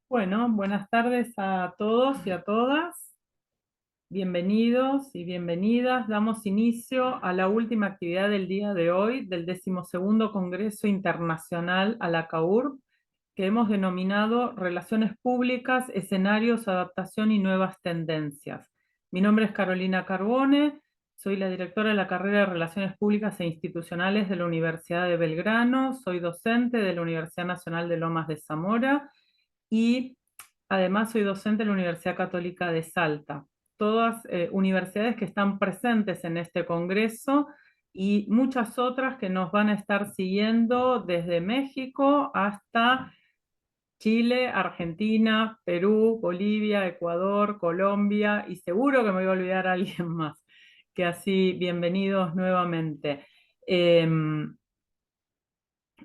Bueno, buenas tardes a todos y a todas. Bienvenidos y bienvenidas. Damos inicio a la última actividad del día de hoy del 12º Congreso Internacional ALACAUR, que hemos denominado Relaciones Públicas, Escenarios, Adaptación y Nuevas Tendencias. Mi nombre es Carolina Carbone, soy la directora de la carrera de Relaciones Públicas e Institucionales de la Universidad de Belgrano, soy docente de la Universidad Nacional de Lomas de Zamora y además soy docente en la Universidad Católica de Salta. Todas universidades que están presentes en este congreso y muchas otras que nos van a estar siguiendo desde México hasta Chile, Argentina, Perú, Bolivia, Ecuador, Colombia y seguro que me voy a olvidar a alguien más. Que así, bienvenidos nuevamente.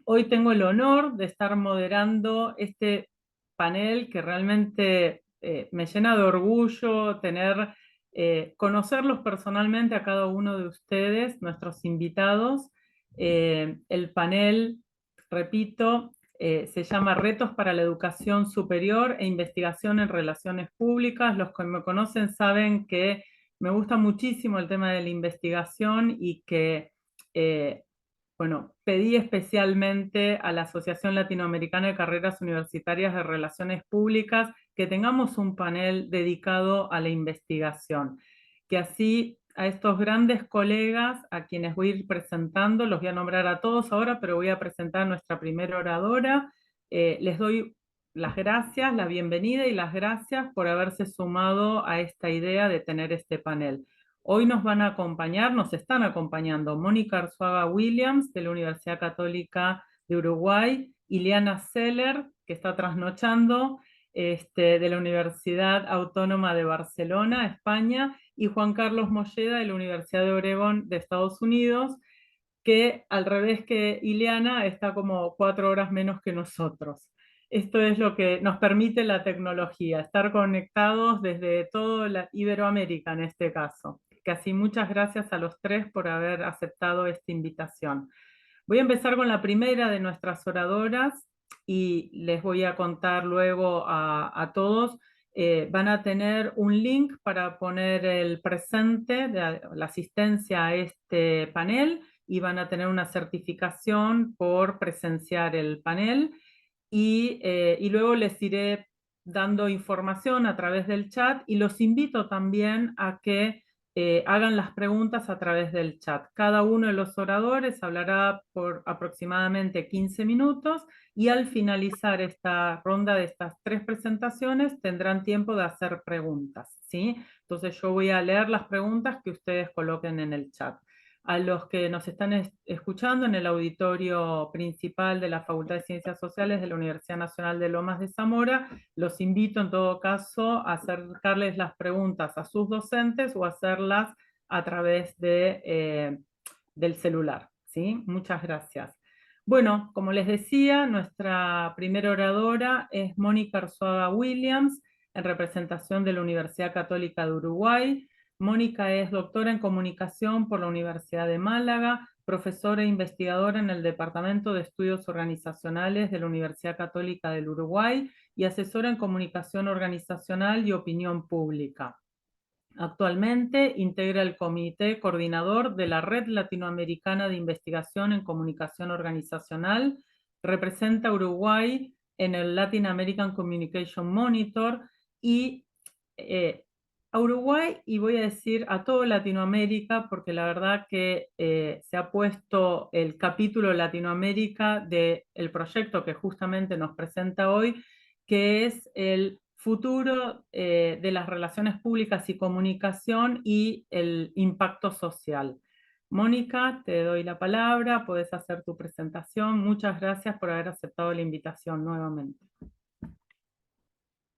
Hoy tengo el honor de estar moderando este panel que realmente me llena de orgullo conocerlos personalmente a cada uno de ustedes, nuestros invitados. El panel, repito, se llama Retos para la Educación Superior e Investigación en Relaciones Públicas. Los que me conocen saben que me gusta muchísimo el tema de la investigación y que bueno, pedí especialmente a la Asociación Latinoamericana de Carreras Universitarias de Relaciones Públicas que tengamos un panel dedicado a la investigación, que así a estos grandes colegas a quienes voy a ir presentando, los voy a nombrar a todos ahora, pero voy a presentar a nuestra primera oradora. Les doy las gracias, la bienvenida y las gracias por haberse sumado a esta idea de tener este panel. Hoy nos van a acompañar, nos están acompañando Mónica Arzuaga Williams de la Universidad Católica de Uruguay, Ileana Seller, que está trasnochando, de la Universidad Autónoma de Barcelona, España, y Juan Carlos Molleda de la Universidad de Oregón de Estados Unidos, que al revés que Ileana está como 4 horas menos que nosotros. Esto es lo que nos permite la tecnología, estar conectados desde toda la Iberoamérica en este caso. Casi muchas gracias a los tres por haber aceptado esta invitación. Voy a empezar con la primera de nuestras oradoras y les voy a contar luego a todos. Van a tener un link para poner el presente de la asistencia a este panel y van a tener una certificación por presenciar el panel y luego les iré dando información a través del chat y los invito también a que hagan las preguntas a través del chat. Cada uno de los oradores hablará por aproximadamente 15 minutos y al finalizar esta ronda de estas 3 presentaciones tendrán tiempo de hacer preguntas, ¿sí? Entonces yo voy a leer las preguntas que ustedes coloquen en el chat. A los que nos están escuchando en el auditorio principal de la Facultad de Ciencias Sociales de la Universidad Nacional de Lomas de Zamora, los invito en todo caso a acercarles las preguntas a sus docentes o hacerlas a través del celular, ¿sí? Muchas gracias. Bueno, como les decía, nuestra primera oradora es Mónica Arzuaga Williams, en representación de la Universidad Católica de Uruguay. Mónica es doctora en comunicación por la Universidad de Málaga, profesora e investigadora en el Departamento de Estudios Organizacionales de la Universidad Católica del Uruguay y asesora en comunicación organizacional y opinión pública. Actualmente integra el comité coordinador de la Red Latinoamericana de Investigación en Comunicación Organizacional, representa a Uruguay en el Latin American Communication Monitor y a Uruguay, y voy a decir a toda Latinoamérica, porque la verdad que se ha puesto el capítulo Latinoamérica del proyecto que justamente nos presenta hoy, que es el futuro de las relaciones públicas y comunicación y el impacto social. Mónica, te doy la palabra, puedes hacer tu presentación. Muchas gracias por haber aceptado la invitación nuevamente.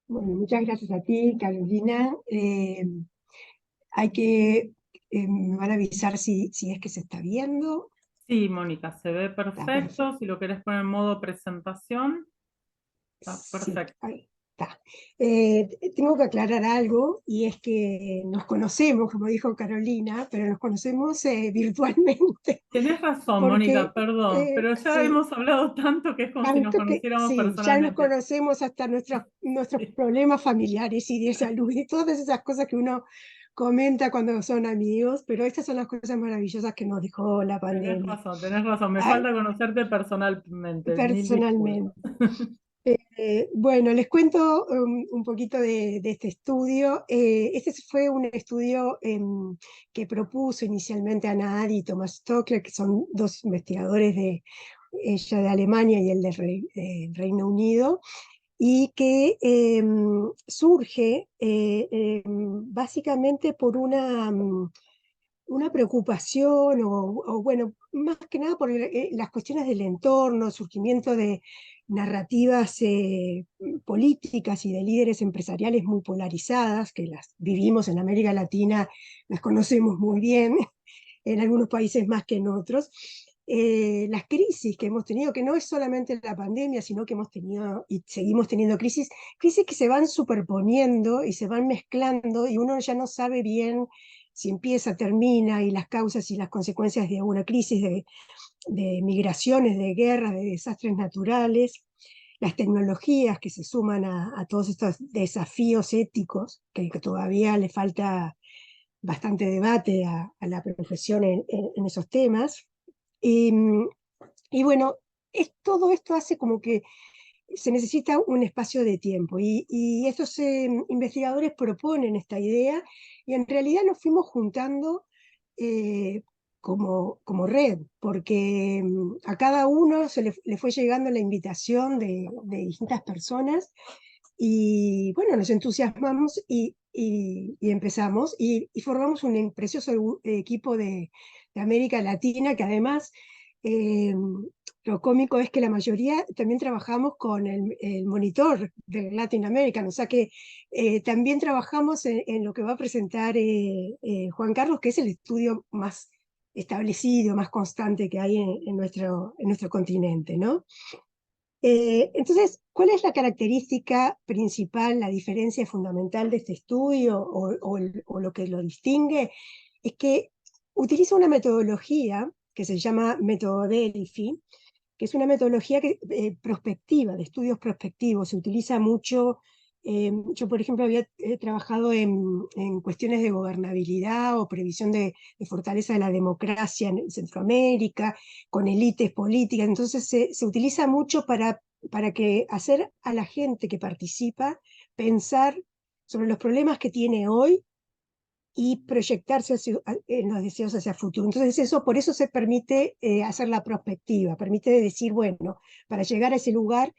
Bueno, muchas gracias a ti, Carolina. Me van a avisar si es que se está viendo. Sí, Mónica, se ve Está perfecto. perfecto. Si lo querés poner en modo presentación, está Sí, perfecto. Ta. Tengo que aclarar algo, y es que nos conocemos, como dijo Carolina, pero nos conocemos virtualmente, Tenés razón, Mónica, porque perdón, pero ya sí, hemos hablado tanto que es como si nos tanto que conociéramos sí, ya nos personalmente. conocemos hasta nuestros Sí, problemas familiares y de salud y todas esas cosas que uno comenta cuando son amigos, pero estas son las cosas maravillosas que nos dejó la tenés pandemia. razón, tenés razón. Me Ah, falta conocerte personalmente, mil disculpas. personalmente. Bueno, les cuento un poquito de este estudio. Este fue un estudio que propuso inicialmente Anna Adi y Thomas Stockler, que son dos investigadores ella de Alemania y él de Reino Unido, y que surge básicamente por una preocupación bueno, más que nada por las cuestiones del entorno, surgimiento de narrativas políticas y de líderes empresariales muy polarizadas, que las vivimos en América Latina, las conocemos muy bien, en algunos países más que en otros. Las crisis que hemos tenido, que no es solamente la pandemia, sino que hemos tenido y seguimos teniendo crisis que se van superponiendo y se van mezclando y uno ya no sabe bien si empieza, termina, y las causas y las consecuencias de una crisis de migraciones, de guerras, de desastres naturales, las tecnologías que se suman a todos estos desafíos éticos que todavía le falta bastante debate a la profesión en esos temas. Y, y bueno, todo esto hace como que se necesita un espacio de tiempo y estos investigadores proponen esta idea y en realidad nos fuimos juntando eh, como red, porque a cada uno le fue llegando la invitación de distintas personas y bueno, nos entusiasmamos y empezamos y formamos un precioso equipo de América Latina que además eh, lo cómico es que la mayoría también trabajamos con el monitor de Latin American, o sea que también trabajamos en lo que va a presentar Juan Carlos, que es el estudio más establecido, más constante que hay en nuestro continente, ¿no? Entonces, ¿cuál es la característica principal, la diferencia fundamental de este estudio o lo que lo distingue? Es que utiliza una metodología que se llama método Delphi, que es una metodología prospectiva, de estudios prospectivos. Se utiliza mucho, yo por ejemplo había trabajado en cuestiones de gobernabilidad o previsión de fortaleza de la democracia en Centroamérica, con élites políticas, entonces se utiliza mucho para que hacer a la gente que participa pensar sobre los problemas que tiene hoy y proyectarse en los deseos hacia el futuro. Entonces por eso se permite hacer la prospectiva, permite decir, bueno, para llegar a ese lugar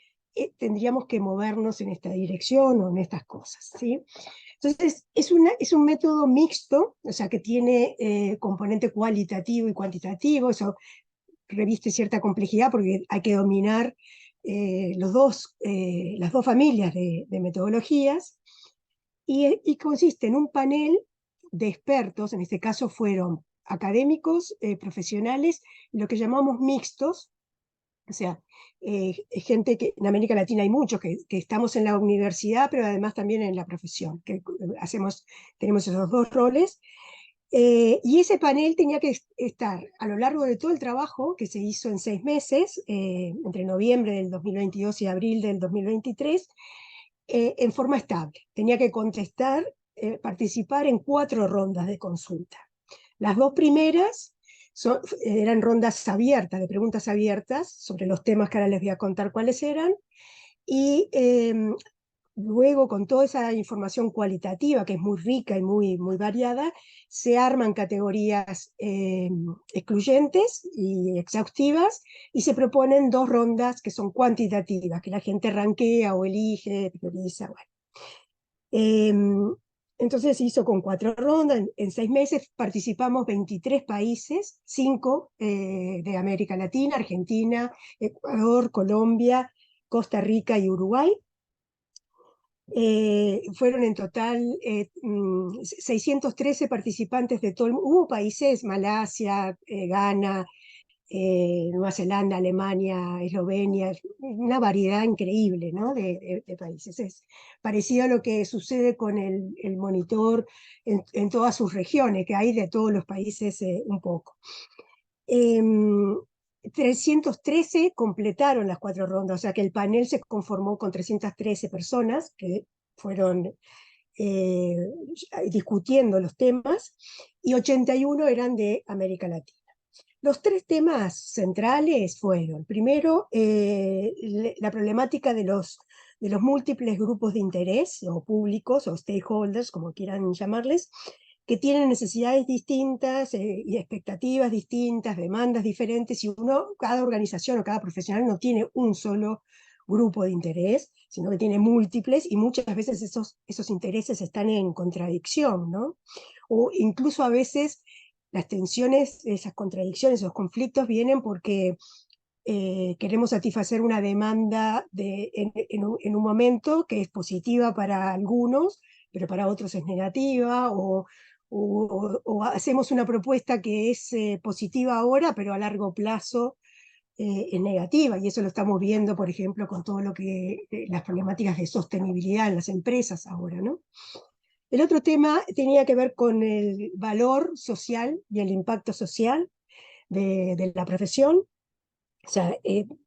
tendríamos que movernos en esta dirección o en estas cosas, ¿sí? Entonces es un método mixto, o sea, que tiene componente cualitativo y cuantitativo, eso reviste cierta complejidad porque hay que dominar las dos familias de metodologías, y consiste en un panel de expertos, en este caso fueron académicos, profesionales, lo que llamamos mixtos, o sea, gente que en América Latina hay muchos que estamos en la universidad, pero además también en la profesión, que tenemos esos dos roles. Y ese panel tenía que estar a lo largo de todo el trabajo que se hizo en 6 meses, entre noviembre del 2022 y abril del 2023, en forma estable. Tenía que contestar, participar en 4 rondas de consulta. Las 2 primeras eran rondas abiertas, de preguntas abiertas sobre los temas que ahora les voy a contar cuáles eran, y luego con toda esa información cualitativa, que es muy rica y muy variada, se arman categorías excluyentes y exhaustivas y se proponen 2 rondas que son cuantitativas, que la gente ranquea o elige, prioriza. Bueno. Entonces se hizo con 4 rondas, en 6 meses participamos 23 países, 5 de América Latina, Argentina, Ecuador, Colombia, Costa Rica y Uruguay. Fueron en total 613 participantes de todo el mundo. Hubo países, Malasia, Ghana, Nueva Zelanda, Alemania, Eslovenia, una variedad increíble, ¿no? de países. Es parecido a lo que sucede con el monitor en todas sus regiones, que hay de todos los países un poco. 313 completaron las 4 rondas, o sea que el panel se conformó con 313 personas que fueron eh, discutiendo los temas, y 81 eran de América Latina. Los 3 temas centrales fueron, primero, la problemática de los múltiples grupos de interés, o públicos, o stakeholders, como quieran llamarles, que tienen necesidades distintas y expectativas distintas, demandas diferentes, y cada organización o cada profesional no tiene un solo grupo de interés, sino que tiene múltiples, y muchas veces esos intereses están en contradicción, ¿no? O incluso a veces las tensiones, esas contradicciones, esos conflictos vienen porque queremos satisfacer una demanda en un momento que es positiva para algunos, pero para otros es negativa, o hacemos una propuesta que es positiva ahora, pero a largo plazo es negativa, y eso lo estamos viendo, por ejemplo, con todo lo que las problemáticas de sostenibilidad en las empresas ahora, ¿no? El otro tema tenía que ver con el valor social y el impacto social de la profesión. O sea,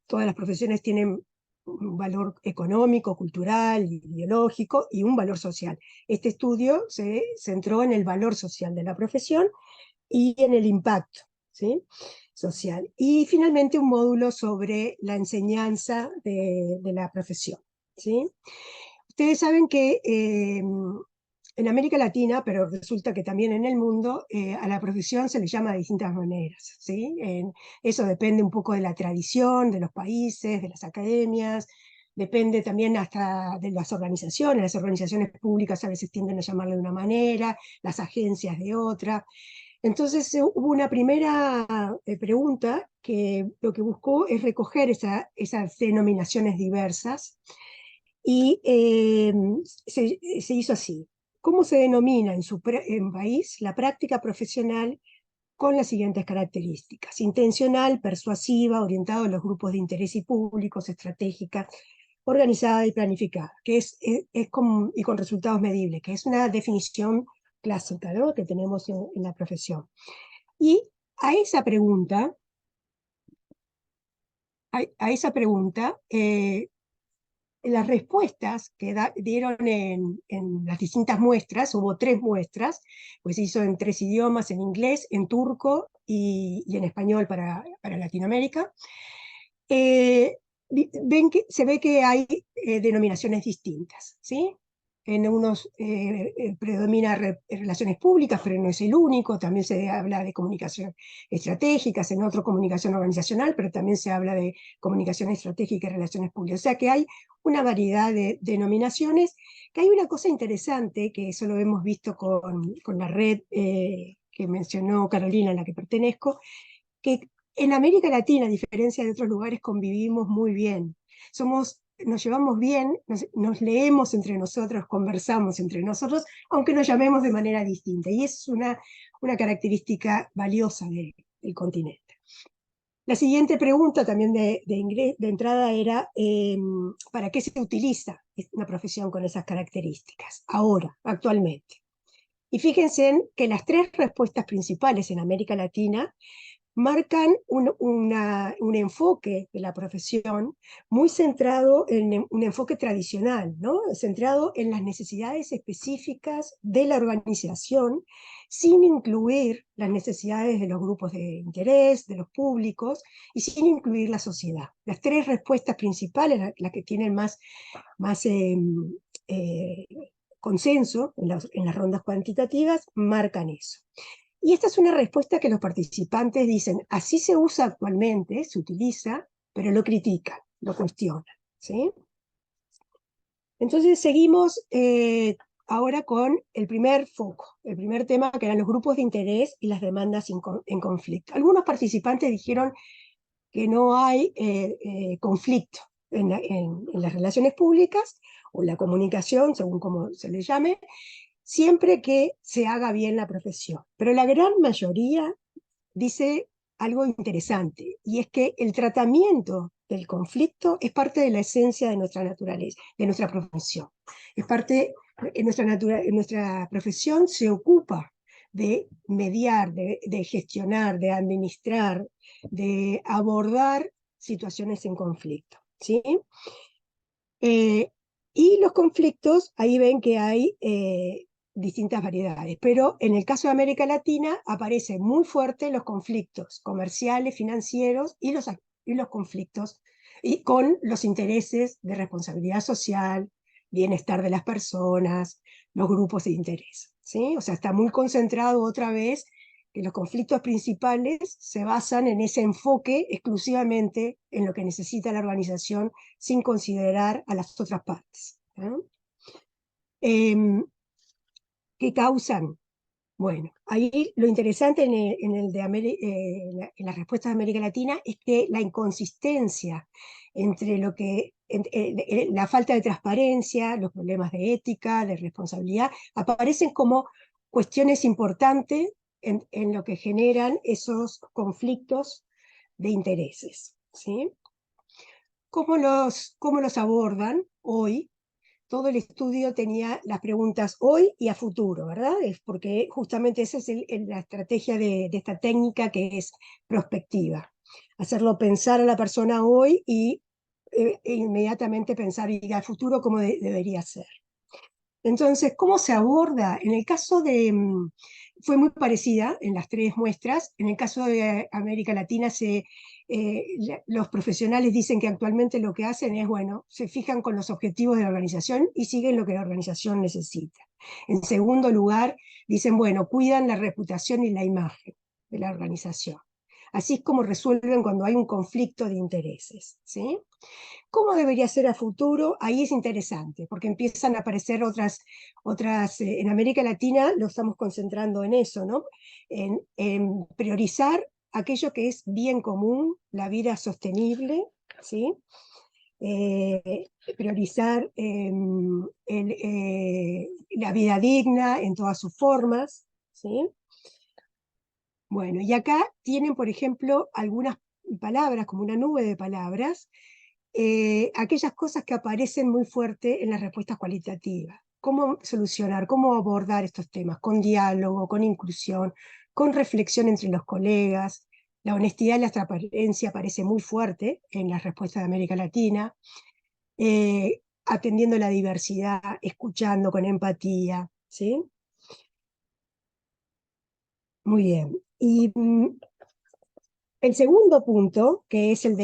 todas las profesiones tienen un valor económico, cultural, ideológico y un valor social. Este estudio se centró en el valor social de la profesión y en el impacto, ¿sí? social. Y finalmente un módulo sobre la enseñanza de la profesión, ¿sí? Ustedes saben que en América Latina, pero resulta que también en el mundo, a la profesión se le llama de distintas maneras, ¿sí? Eso depende un poco de la tradición, de los países, de las academias, depende también hasta de las organizaciones públicas a veces tienden a llamarle de una manera, las agencias de otra. Entonces hubo una primera pregunta que lo que buscó es recoger esas denominaciones diversas, y se hizo así. ¿Cómo se denomina en país la práctica profesional con las siguientes características? Intencional, persuasiva, orientada a los grupos de interés y públicos, estratégica, organizada y planificada, y con resultados medibles, que es una definición clásica, ¿no? que tenemos en la profesión. Y a esa pregunta, las respuestas que dieron en las distintas muestras, hubo 3 muestras, pues se hizo en 3 idiomas, en inglés, en turco y en español para Latinoamérica. Se ve que hay denominaciones distintas, ¿sí? En unos predomina relaciones públicas, pero no es el único, también se habla de comunicación estratégicas, en otro comunicación organizacional, pero también se habla de comunicación estratégica y relaciones públicas. O sea que hay una variedad de denominaciones, que hay una cosa interesante, que eso lo hemos visto con la red que mencionó Carolina, a la que pertenezco, que en América Latina, a diferencia de otros lugares, convivimos muy bien. Nos llevamos bien, nos leemos entre nosotros, conversamos entre nosotros, aunque nos llamemos de manera distinta. Y es una característica valiosa del continente. La siguiente pregunta, también de entrada, era ¿para qué se utiliza una profesión con esas características ahora, actualmente? Y fíjense en que las 3 respuestas principales en América Latina marcan un enfoque de la profesión muy centrado en un enfoque tradicional, ¿no? Centrado en las necesidades específicas de la organización, sin incluir las necesidades de los grupos de interés, de los públicos, y sin incluir la sociedad. Las 3 respuestas principales, las que tienen más eh, consenso en las rondas cuantitativas, marcan eso. Y esta es una respuesta que los participantes dicen, así se usa actualmente, se utiliza, pero lo critican, lo cuestionan, ¿sí? Entonces seguimos ahora con el primer foco, el primer tema, que eran los grupos de interés y las demandas en conflicto. Algunos participantes dijeron que no hay conflicto en las relaciones públicas o la comunicación, según como se le llame, siempre que se haga bien la profesión. Pero la gran mayoría dice algo interesante, y es que el tratamiento del conflicto es parte de la esencia de nuestra naturaleza, de nuestra profesión. Es parte, nuestra profesión se ocupa de mediar, de gestionar, de administrar, de abordar situaciones en conflicto, ¿sí? Eh, y los conflictos, ahí ven que hay distintas variedades, pero en el caso de América Latina aparecen muy fuertes los conflictos comerciales, financieros y los conflictos y con los intereses de responsabilidad social, bienestar de las personas, los grupos de interés, ¿sí? O sea, está muy concentrado otra vez que los conflictos principales se basan en ese enfoque exclusivamente en lo que necesita la organización sin considerar a las otras partes, ¿no? ¿Qué causan? Bueno, ahí lo interesante en las respuestas de América Latina es que la inconsistencia entre la falta de transparencia, los problemas de ética, de responsabilidad, aparecen como cuestiones importantes en lo que generan esos conflictos de intereses, ¿sí? Cómo los abordan hoy? Todo el estudio tenía las preguntas hoy y a futuro, ¿verdad? Es porque justamente esa es la estrategia de esta técnica que es prospectiva. Hacerlo pensar a la persona hoy e inmediatamente pensar y al futuro cómo debería ser. Entonces, ¿cómo se aborda? En el caso fue muy parecida en las tres muestras. En el caso de América Latina, los profesionales dicen que actualmente lo que hacen es, bueno, se fijan con los objetivos de la organización y siguen lo que la organización necesita. En segundo lugar, dicen, bueno, cuidan la reputación y la imagen de la organización. Así es como resuelven cuando hay un conflicto de intereses, ¿sí? ¿Cómo debería ser a futuro? Ahí es interesante, porque empiezan a aparecer en América Latina lo estamos concentrando en eso, ¿no? En priorizar aquello que es bien común, la vida sostenible, ¿sí? Priorizar la vida digna en todas sus formas, ¿sí? Bueno, y acá tienen, por ejemplo, algunas palabras, como una nube de palabras, aquellas cosas que aparecen muy fuerte en las respuestas cualitativas. Cómo solucionar, cómo abordar estos temas, con diálogo, con inclusión, con reflexión entre los colegas. La honestidad y la transparencia aparece muy fuerte en las respuestas de América Latina, atendiendo la diversidad, escuchando con empatía, ¿sí? Muy bien. Y el segundo punto, que es el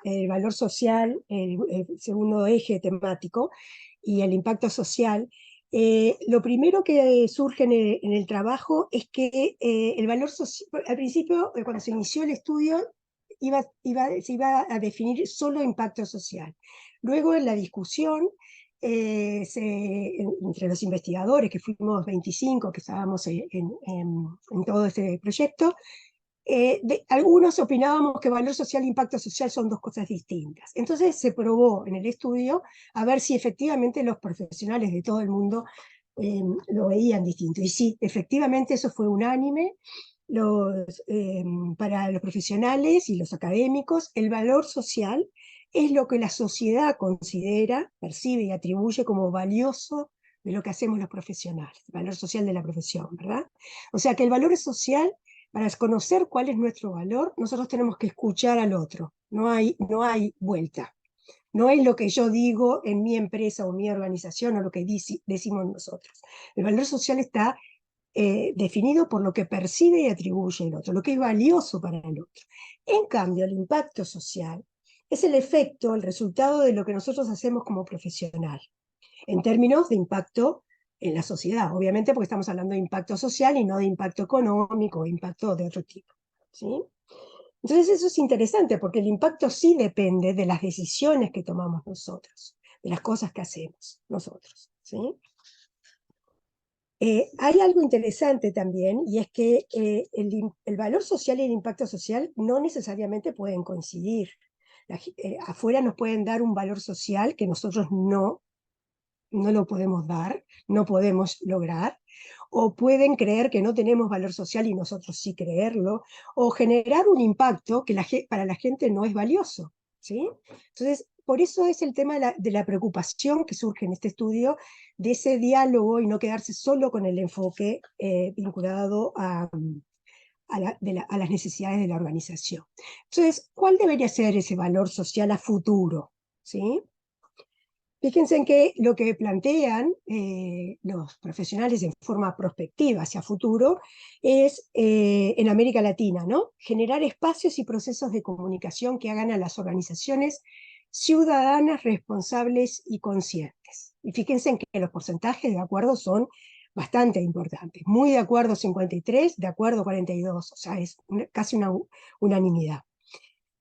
el valor social, el segundo eje temático, y el impacto social, lo primero que surge en el trabajo es que el valor social, al principio, cuando se inició el estudio, se iba a definir solo impacto social. Luego, en la discusión, entre los investigadores, que fuimos 25, que estábamos en todo este proyecto, algunos opinábamos que valor social e impacto social son dos cosas distintas. Entonces se probó en el estudio a ver si efectivamente los profesionales de todo el mundo lo veían distinto. Y sí, efectivamente eso fue unánime. Para los profesionales y los académicos, el valor social es lo que la sociedad considera, percibe y atribuye como valioso de lo que hacemos los profesionales, el valor social de la profesión, ¿verdad? O sea que el valor social, para conocer cuál es nuestro valor, nosotros tenemos que escuchar al otro. No hay vuelta. No es lo que yo digo en mi empresa o mi organización o lo que decimos nosotros. El valor social está definido por lo que percibe y atribuye el otro, lo que es valioso para el otro. En cambio, el impacto social es el efecto, el resultado de lo que nosotros hacemos como profesional, en términos de impacto en la sociedad, obviamente porque estamos hablando de impacto social y no de impacto económico o impacto de otro tipo, ¿sí? Entonces eso es interesante porque el impacto sí depende de las decisiones que tomamos nosotros, de las cosas que hacemos nosotros, ¿sí? Hay algo interesante también, y es que el valor social y el impacto social no necesariamente pueden coincidir. Afuera nos pueden dar un valor social que nosotros no lo podemos dar, no podemos lograr, o pueden creer que no tenemos valor social y nosotros sí creerlo, o generar un impacto que para la gente no es valioso, ¿sí? Entonces, por eso es el tema de la preocupación que surge en este estudio, de ese diálogo y no quedarse solo con el enfoque vinculado a las necesidades de la organización. Entonces, ¿cuál debería ser ese valor social a futuro? ¿Sí? Fíjense en que lo que plantean los profesionales en forma prospectiva hacia futuro es, en América Latina, ¿no? Generar espacios y procesos de comunicación que hagan a las organizaciones ciudadanas, responsables y conscientes. Y fíjense en que los porcentajes de acuerdo son bastante importantes. Muy de acuerdo 53, de acuerdo 42, o sea, es casi una unanimidad.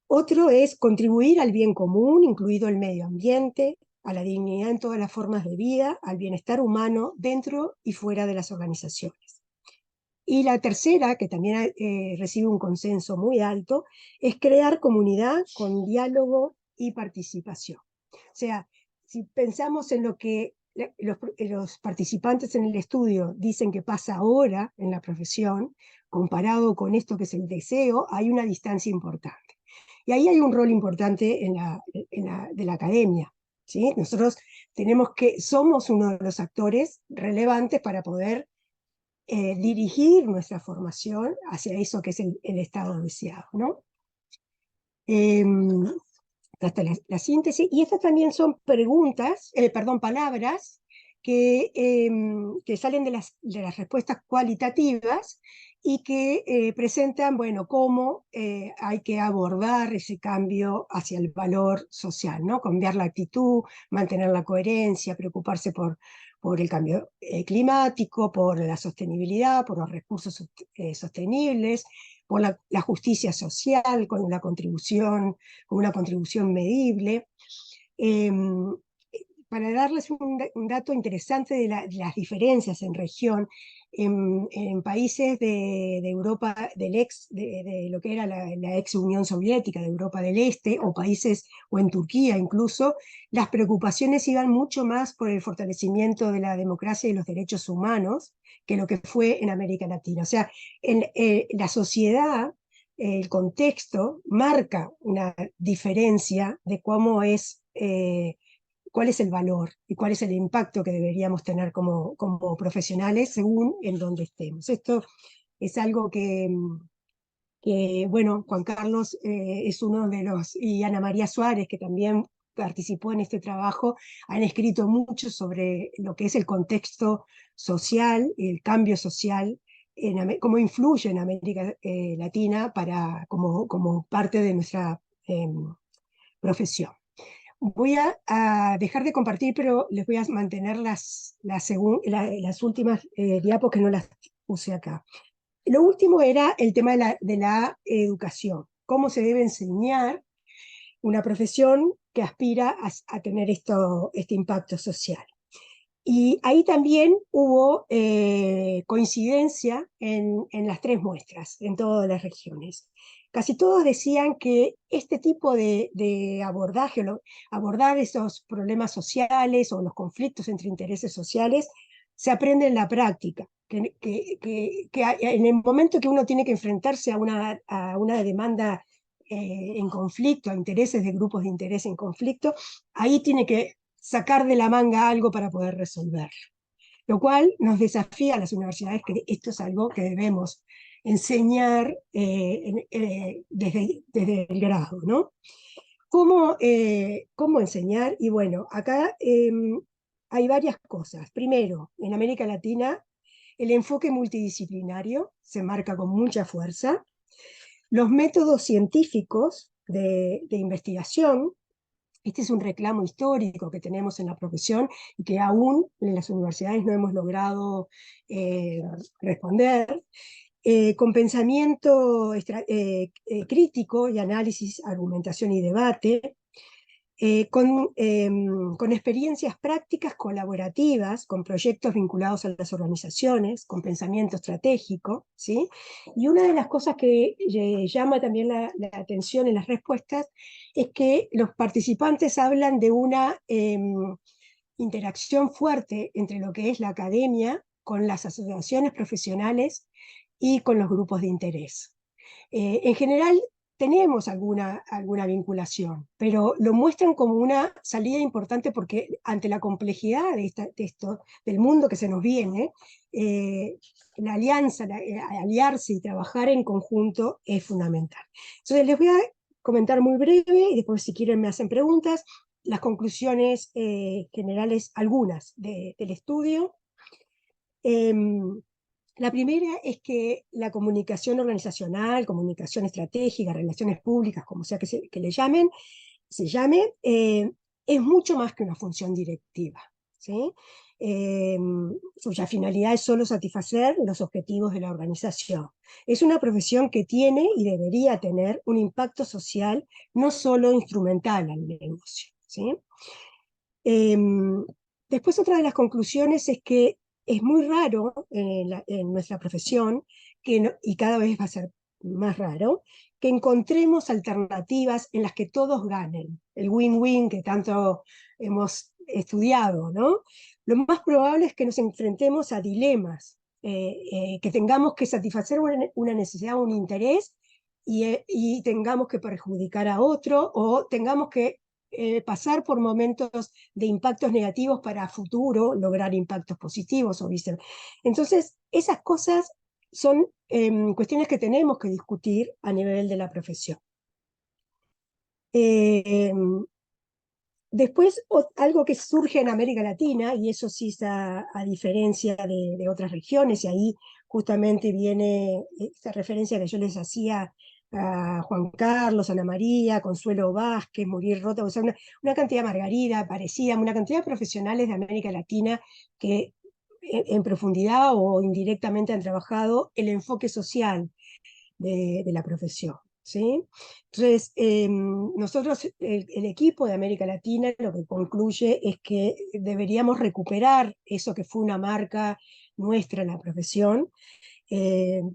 Otro es contribuir al bien común, incluido el medio ambiente, a la dignidad en todas las formas de vida, al bienestar humano dentro y fuera de las organizaciones. Y la tercera, que también recibe un consenso muy alto, es crear comunidad con diálogo y participación. O sea, si pensamos en lo que los participantes en el estudio dicen que pasa ahora en la profesión, comparado con esto que es el deseo, hay una distancia importante. Y ahí hay un rol importante de la academia, ¿sí? Nosotros somos uno de los actores relevantes para poder dirigir nuestra formación hacia eso que es el estado deseado, ¿no? Eh, Hasta la síntesis, y estas también son palabras que salen de las respuestas cualitativas y que presentan, bueno, cómo hay que abordar ese cambio hacia el valor social, ¿no? Cambiar la actitud, mantener la coherencia, preocuparse por el cambio climático, por la sostenibilidad, por los recursos sostenibles, por la justicia social, con una contribución medible. Eh, para darles un dato interesante de las diferencias en región, en países de Europa de lo que era la ex Unión Soviética, de Europa del Este, o países, o en Turquía incluso, las preocupaciones iban mucho más por el fortalecimiento de la democracia y los derechos humanos que lo que fue en América Latina. O sea, la sociedad, el contexto, marca una diferencia de cómo cuál es el valor y cuál es el impacto que deberíamos tener como profesionales según en donde estemos. Esto es algo bueno, Juan Carlos es uno de los, y Ana María Suárez, que también participó en este trabajo, han escrito mucho sobre lo que es el contexto social, el cambio social, cómo influye en América Latina como parte de nuestra profesión. Voy a dejar de compartir, pero les voy a mantener las últimas diapos que no las puse acá. Lo último era el tema de la educación, cómo se debe enseñar una profesión que aspira a tener este impacto social. Y ahí también hubo coincidencia en las tres muestras, en todas las regiones. Casi todos decían que este tipo de abordaje, abordar esos problemas sociales o los conflictos entre intereses sociales, se aprende en la práctica. Que en el momento que uno tiene que enfrentarse a una demanda en conflicto, a intereses de grupos de interés en conflicto, ahí tiene que sacar de la manga algo para poder resolverlo. Lo cual nos desafía a las universidades que esto es algo que debemos enseñar desde el grado, ¿no? ¿Cómo enseñar? Y bueno, acá hay varias cosas. Primero, en América Latina, el enfoque multidisciplinario se marca con mucha fuerza. Los métodos científicos de investigación. Este es un reclamo histórico que tenemos en la profesión y que aún en las universidades no hemos logrado responder, con pensamiento crítico y análisis, argumentación y debate, con experiencias prácticas colaborativas, con proyectos vinculados a las organizaciones, con pensamiento estratégico, ¿sí? Y una de las cosas que llama también la atención en las respuestas es que los participantes hablan de una interacción fuerte entre lo que es la academia con las asociaciones profesionales y con los grupos de interés. En general tenemos alguna vinculación, pero lo muestran como una salida importante porque ante la complejidad de esto, del mundo que se nos viene, la alianza, aliarse y trabajar en conjunto es fundamental. Entonces les voy a comentar muy breve y después si quieren me hacen preguntas, las conclusiones generales, algunas del estudio. La primera es que la comunicación organizacional, comunicación estratégica, relaciones públicas, como sea que le llamen, se llame, es mucho más que una función directiva, ¿sí? Cuya finalidad es solo satisfacer los objetivos de la organización. Es una profesión que tiene y debería tener un impacto social, no solo instrumental al negocio, ¿sí? Eh, Después otra de las conclusiones es que es muy raro en nuestra profesión, y cada vez va a ser más raro, que encontremos alternativas en las que todos ganen, el win-win que tanto hemos estudiado, ¿no? Lo más probable es que nos enfrentemos a dilemas, que tengamos que satisfacer una necesidad o un interés y tengamos que perjudicar a otro o tengamos que pasar por momentos de impactos negativos para a futuro lograr impactos positivos o viceversa. Entonces, esas cosas son cuestiones que tenemos que discutir a nivel de la profesión. Después, algo que surge en América Latina, y eso sí está a diferencia de otras regiones, y ahí justamente viene esta referencia que yo les hacía a Juan Carlos, Ana María, Consuelo Vázquez, Muriel Rota, o sea, una cantidad, Margarida, parecida, una cantidad de profesionales de América Latina que en profundidad o indirectamente han trabajado el enfoque social de la profesión. ¿Sí? Entonces, nosotros, el equipo de América Latina, lo que concluye es que deberíamos recuperar eso que fue una marca nuestra en la profesión,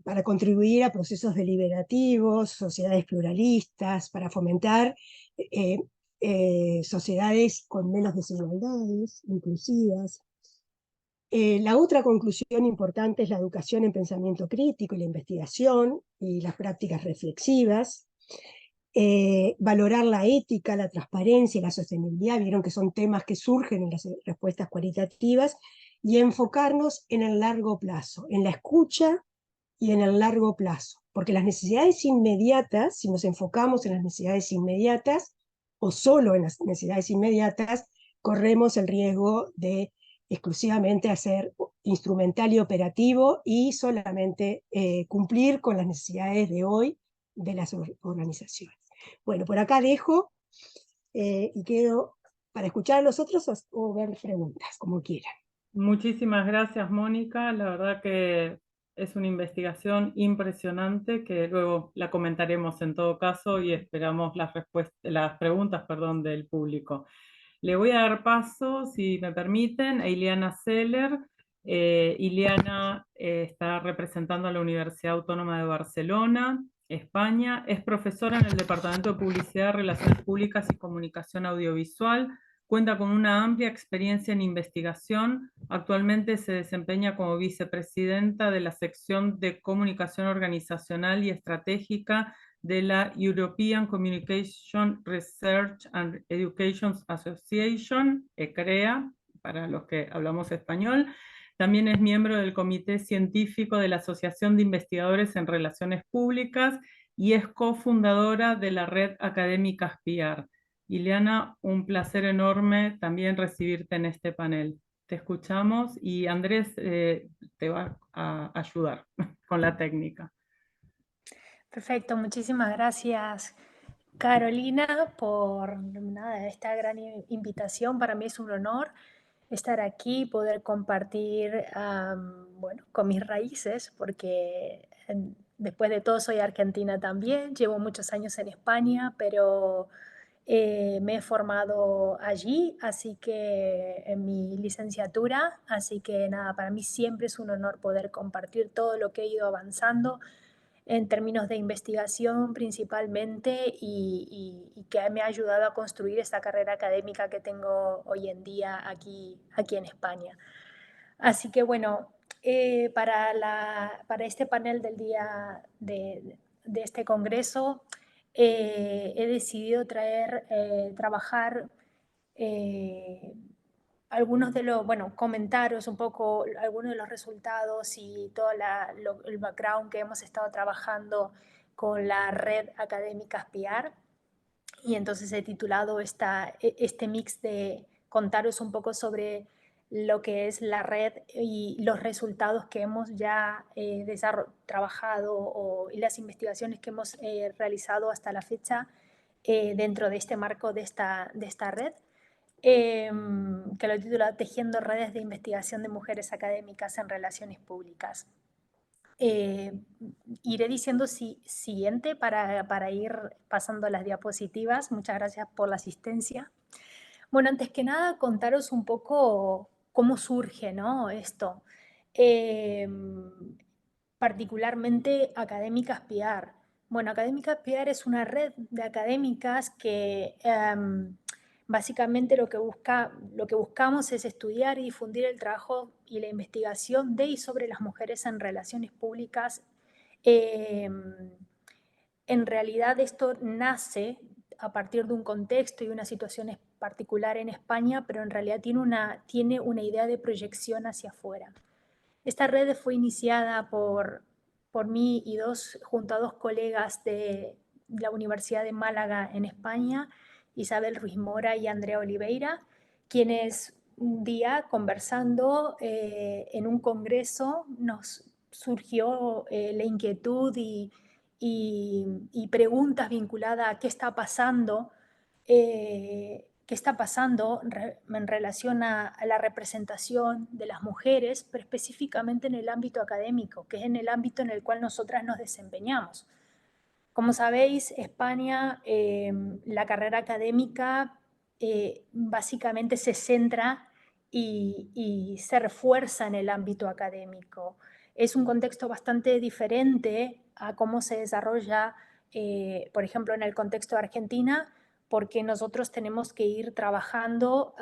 para contribuir a procesos deliberativos, sociedades pluralistas, para fomentar eh, sociedades con menos desigualdades, inclusivas. La otra conclusión importante es la educación en pensamiento crítico y la investigación y las prácticas reflexivas. Valorar la ética, la transparencia y la sostenibilidad, vieron que son temas que surgen en las respuestas cualitativas, y enfocarnos en el largo plazo, en la escucha y en el largo plazo, porque las necesidades inmediatas, si nos enfocamos en las necesidades inmediatas o solo en las necesidades inmediatas, corremos el riesgo de exclusivamente hacer instrumental y operativo y solamente cumplir con las necesidades de hoy de las organizaciones. Bueno, por acá dejo y quedo para escuchar a los otros o ver preguntas, como quieran. Muchísimas gracias, Mónica. La verdad que es una investigación impresionante que luego la comentaremos en todo caso y esperamos las preguntas, perdón, del público. Le voy a dar paso, si me permiten, a Ileana Seller. Ileana está representando a la Universidad Autónoma de Barcelona, España. Es profesora en el Departamento de Publicidad, Relaciones Públicas y Comunicación Audiovisual. Cuenta con una amplia experiencia en investigación. Actualmente se desempeña como vicepresidenta de la sección de Comunicación Organizacional y Estratégica de la European Communication Research and Education Association, ECREA, para los que hablamos español. También es miembro del Comité Científico de la Asociación de Investigadores en Relaciones Públicas y es cofundadora de la red académica Aspiar. Ileana, un placer enorme también recibirte en este panel. Te escuchamos y Andrés te va a ayudar con la técnica. Perfecto, muchísimas gracias Carolina por esta gran invitación. Para mí es un honor estar aquí, poder compartir bueno, con mis raíces, porque después de todo soy argentina también, llevo muchos años en España, pero me he formado allí, así que en mi licenciatura, así que nada, para mí siempre es un honor poder compartir todo lo que he ido avanzando en términos de investigación principalmente y que me ha ayudado a construir esta carrera académica que tengo hoy en día aquí en España. Así que bueno, para este panel del día de este congreso, he decidido trabajar algunos de los, bueno, comentaros un poco algunos de los resultados y todo el background que hemos estado trabajando con la red académica Aspiar. Y entonces he titulado este mix de contaros un poco sobre lo que es la red y los resultados que hemos ya trabajado y las investigaciones que hemos realizado hasta la fecha dentro de este marco de esta red, que lo he titulado Tejiendo redes de investigación de mujeres académicas en relaciones públicas. Iré diciendo siguiente para ir pasando las diapositivas. Muchas gracias por la asistencia. Bueno, antes que nada, contaros un poco cómo surge, ¿no?, esto. Particularmente Académicas Aspiar. Bueno, Académicas Aspiar es una red de académicas que básicamente lo que buscamos es estudiar y difundir el trabajo y la investigación de y sobre las mujeres en relaciones públicas. En realidad esto nace a partir de un contexto y una situación particular en España, pero en realidad tiene una idea de proyección hacia afuera. Esta red fue iniciada por mí y junto a dos colegas de la Universidad de Málaga en España, Isabel Ruiz Mora y Andrea Oliveira, quienes un día conversando en un congreso nos surgió la inquietud y preguntas vinculadas a qué está pasando en relación a la representación de las mujeres, pero específicamente en el ámbito académico, que es en el ámbito en el cual nosotras nos desempeñamos. Como sabéis, España, la carrera académica básicamente se centra y se refuerza en el ámbito académico. Es un contexto bastante diferente a cómo se desarrolla, por ejemplo, en el contexto de Argentina, porque nosotros tenemos que ir trabajando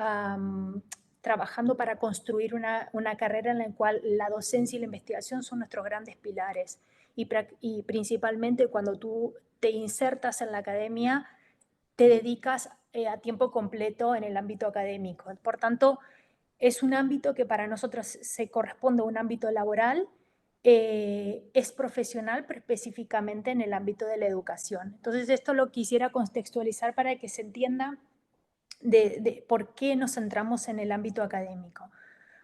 para construir una carrera en la cual la docencia y la investigación son nuestros grandes pilares. Y principalmente cuando tú te insertas en la academia, te dedicas a tiempo completo en el ámbito académico. Por tanto, es un ámbito que para nosotros se corresponde a un ámbito laboral, es profesional, pero específicamente en el ámbito de la educación. Entonces, esto lo quisiera contextualizar para que se entienda de por qué nos centramos en el ámbito académico.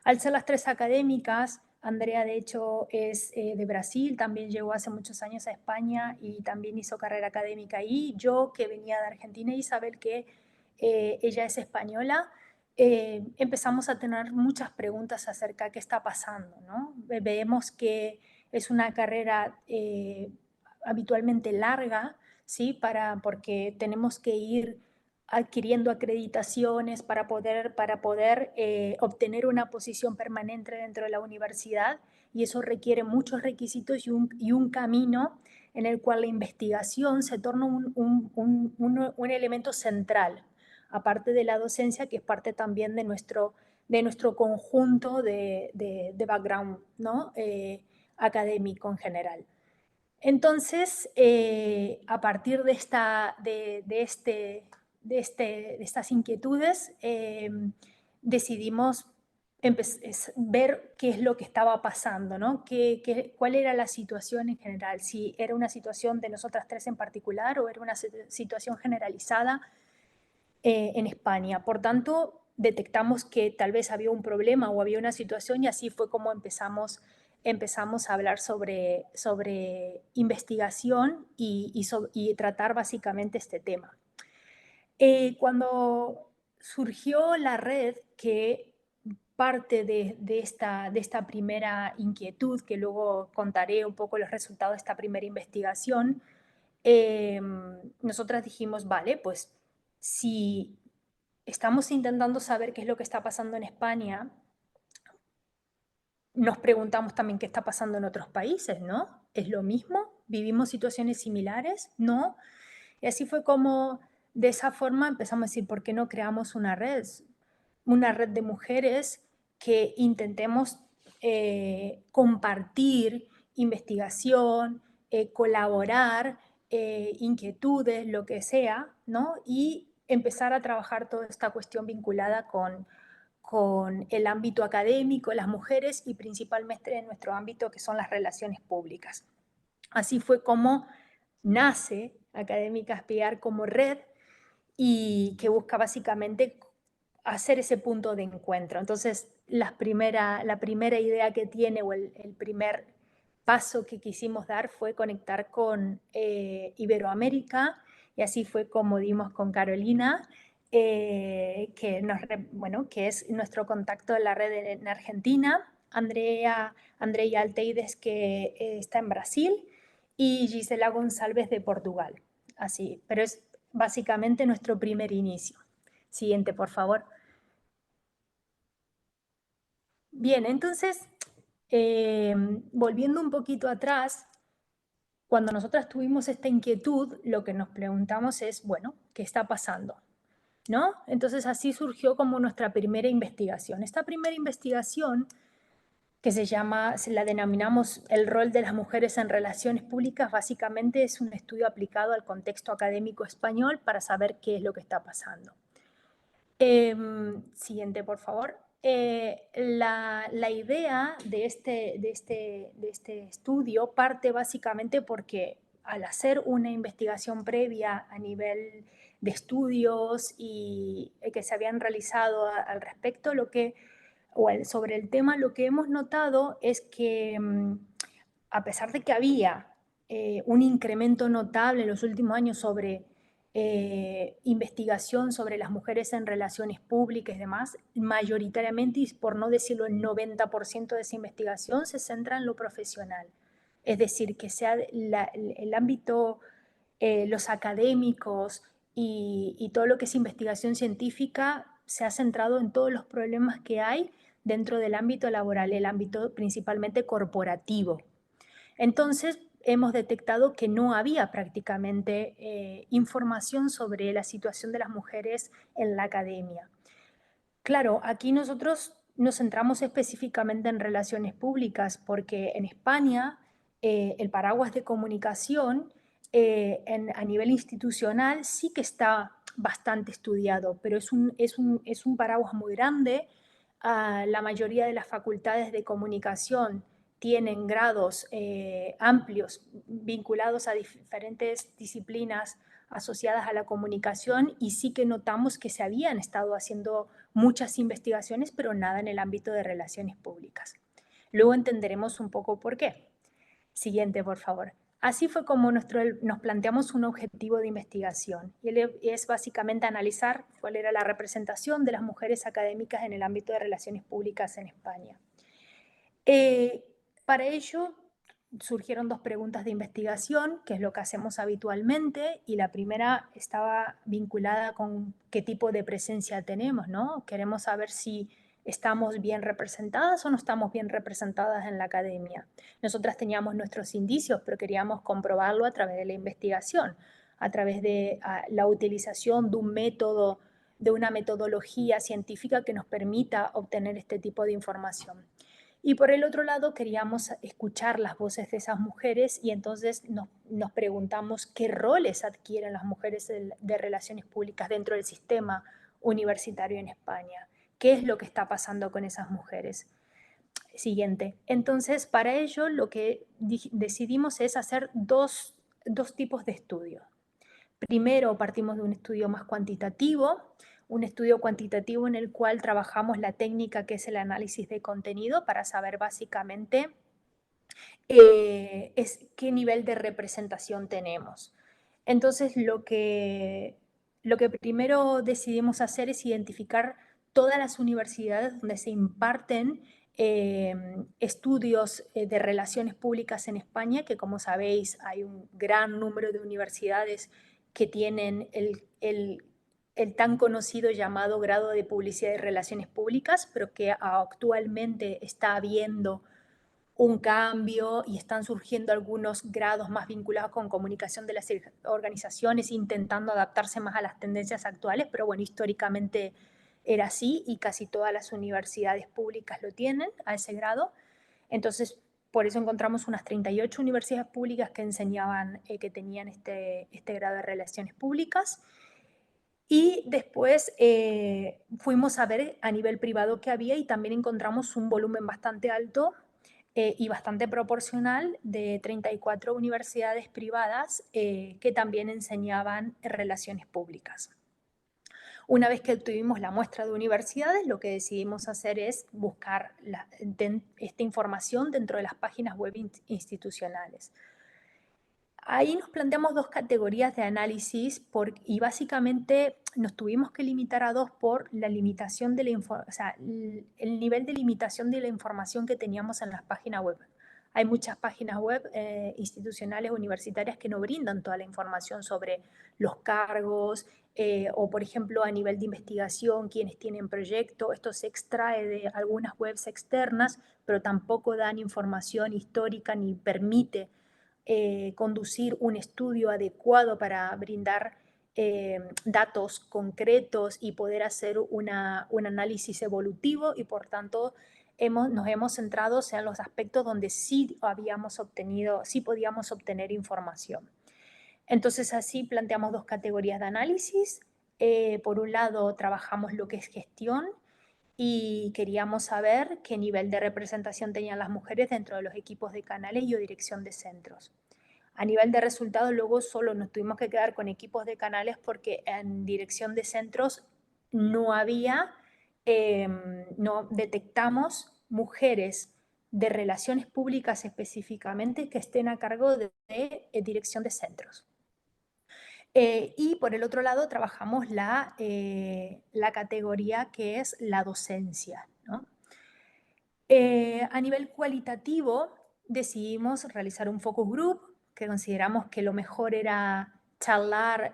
Al ser las tres académicas, Andrea de hecho es de Brasil, también llegó hace muchos años a España y también hizo carrera académica ahí. Yo, que venía de Argentina, Isabel, que ella es española, empezamos a tener muchas preguntas acerca de qué está pasando, ¿no? Vemos que es una carrera habitualmente larga, ¿sí? Porque tenemos que ir adquiriendo acreditaciones para poder obtener una posición permanente dentro de la universidad, y eso requiere muchos requisitos y un camino en el cual la investigación se torna un elemento central, aparte de la docencia, que es parte también de nuestro conjunto de background, ¿no? Académico en general. Entonces, a partir de estas inquietudes, decidimos ver qué es lo que estaba pasando, ¿no? Cuál era la situación en general, si era una situación de nosotras tres en particular o era una situación generalizada en España. Por tanto, detectamos que tal vez había un problema o había una situación, y así fue como empezamos a hablar sobre investigación y tratar básicamente este tema. Cuando surgió la red, que parte de esta primera inquietud, que luego contaré un poco los resultados de esta primera investigación, nosotras dijimos, vale, pues si estamos intentando saber qué es lo que está pasando en España, nos preguntamos también qué está pasando en otros países, ¿no? ¿Es lo mismo? ¿Vivimos situaciones similares? ¿No? Y así fue como, de esa forma, empezamos a decir, ¿por qué no creamos una red de mujeres que intentemos compartir investigación, colaborar, inquietudes, lo que sea, ¿no? Y empezar a trabajar toda esta cuestión vinculada con el ámbito académico, las mujeres y principalmente en nuestro ámbito que son las relaciones públicas. Así fue como nace Académica Espiar como red y que busca básicamente hacer ese punto de encuentro. Entonces, la primera idea que tiene o el primer paso que quisimos dar fue conectar con Iberoamérica y así fue como dimos con Carolina, que es nuestro contacto en la red en Argentina, Andrea Alteides, que está en Brasil, y Gisela González de Portugal. Así, pero es básicamente nuestro primer inicio. Siguiente, por favor. Bien, entonces, volviendo un poquito atrás, cuando nosotras tuvimos esta inquietud, lo que nos preguntamos es, bueno, ¿qué está pasando? ¿No? Entonces así surgió como nuestra primera investigación. Esta primera investigación, que se la denominamos el rol de las mujeres en relaciones públicas, básicamente es un estudio aplicado al contexto académico español para saber qué es lo que está pasando. Siguiente, por favor. La idea de este estudio parte básicamente porque al hacer una investigación previa a nivel de estudios y que se habían realizado al respecto, sobre el tema, lo que hemos notado es que a pesar de que había un incremento notable en los últimos años sobre investigación sobre las mujeres en relaciones públicas y demás, mayoritariamente, y por no decirlo el 90% de esa investigación, se centra en lo profesional. Es decir, que sea el ámbito, los académicos y todo lo que es investigación científica se ha centrado en todos los problemas que hay dentro del ámbito laboral, el ámbito principalmente corporativo. Entonces, hemos detectado que no había prácticamente información sobre la situación de las mujeres en la academia. Claro, aquí nosotros nos centramos específicamente en relaciones públicas porque en España el paraguas de comunicación a nivel institucional sí que está bastante estudiado, pero es un paraguas muy grande. La mayoría de las facultades de comunicación tienen grados amplios vinculados a diferentes disciplinas asociadas a la comunicación y sí que notamos que se habían estado haciendo muchas investigaciones, pero nada en el ámbito de relaciones públicas. Luego entenderemos un poco por qué. Siguiente, por favor. Así fue como nos planteamos un objetivo de investigación y es básicamente analizar cuál era la representación de las mujeres académicas en el ámbito de relaciones públicas en España. Para ello surgieron dos preguntas de investigación, que es lo que hacemos habitualmente, y la primera estaba vinculada con qué tipo de presencia tenemos, ¿no? Queremos saber si estamos bien representadas o no estamos bien representadas en la academia. Nosotras teníamos nuestros indicios, pero queríamos comprobarlo a través de la investigación, a través de la utilización de un método, de una metodología científica que nos permita obtener este tipo de información. Y por el otro lado, queríamos escuchar las voces de esas mujeres y entonces nos preguntamos qué roles adquieren las mujeres de relaciones públicas dentro del sistema universitario en España. ¿Qué es lo que está pasando con esas mujeres? Siguiente. Entonces, para ello, lo que decidimos es hacer dos tipos de estudios. Primero, partimos de un estudio más cuantitativo, un estudio cuantitativo en el cual trabajamos la técnica que es el análisis de contenido para saber básicamente qué nivel de representación tenemos. Entonces, lo que primero decidimos hacer es identificar todas las universidades donde se imparten estudios de relaciones públicas en España, que como sabéis hay un gran número de universidades que tienen el tan conocido llamado grado de publicidad y relaciones públicas, pero que actualmente está habiendo un cambio y están surgiendo algunos grados más vinculados con comunicación de las organizaciones, intentando adaptarse más a las tendencias actuales, pero bueno, históricamente era así y casi todas las universidades públicas lo tienen a ese grado. Entonces, por eso encontramos unas 38 universidades públicas que enseñaban, que tenían este grado de relaciones públicas. Y después fuimos a ver a nivel privado qué había y también encontramos un volumen bastante alto y bastante proporcional de 34 universidades privadas que también enseñaban relaciones públicas. Una vez que tuvimos la muestra de universidades, lo que decidimos hacer es buscar esta información dentro de las páginas web institucionales. Ahí nos planteamos dos categorías de análisis y básicamente nos tuvimos que limitar a dos por la limitación de el nivel de limitación de la información que teníamos en las páginas web. Hay muchas páginas web institucionales universitarias que no brindan toda la información sobre los cargos o, por ejemplo, a nivel de investigación, quienes tienen proyecto. Esto se extrae de algunas webs externas, pero tampoco dan información histórica ni permite conducir un estudio adecuado para brindar datos concretos y poder hacer un análisis evolutivo y por tanto nos hemos centrado en los aspectos donde sí podíamos obtener información. Entonces así planteamos dos categorías de análisis. Por un lado trabajamos lo que es gestión y queríamos saber qué nivel de representación tenían las mujeres dentro de los equipos de canales y o dirección de centros. A nivel de resultados, luego solo nos tuvimos que quedar con equipos de canales porque en dirección de centros no detectamos mujeres de relaciones públicas específicamente que estén a cargo de dirección de centros. Y por el otro lado trabajamos la categoría que es la docencia, ¿no? A nivel cualitativo decidimos realizar un focus group que consideramos que lo mejor era charlar,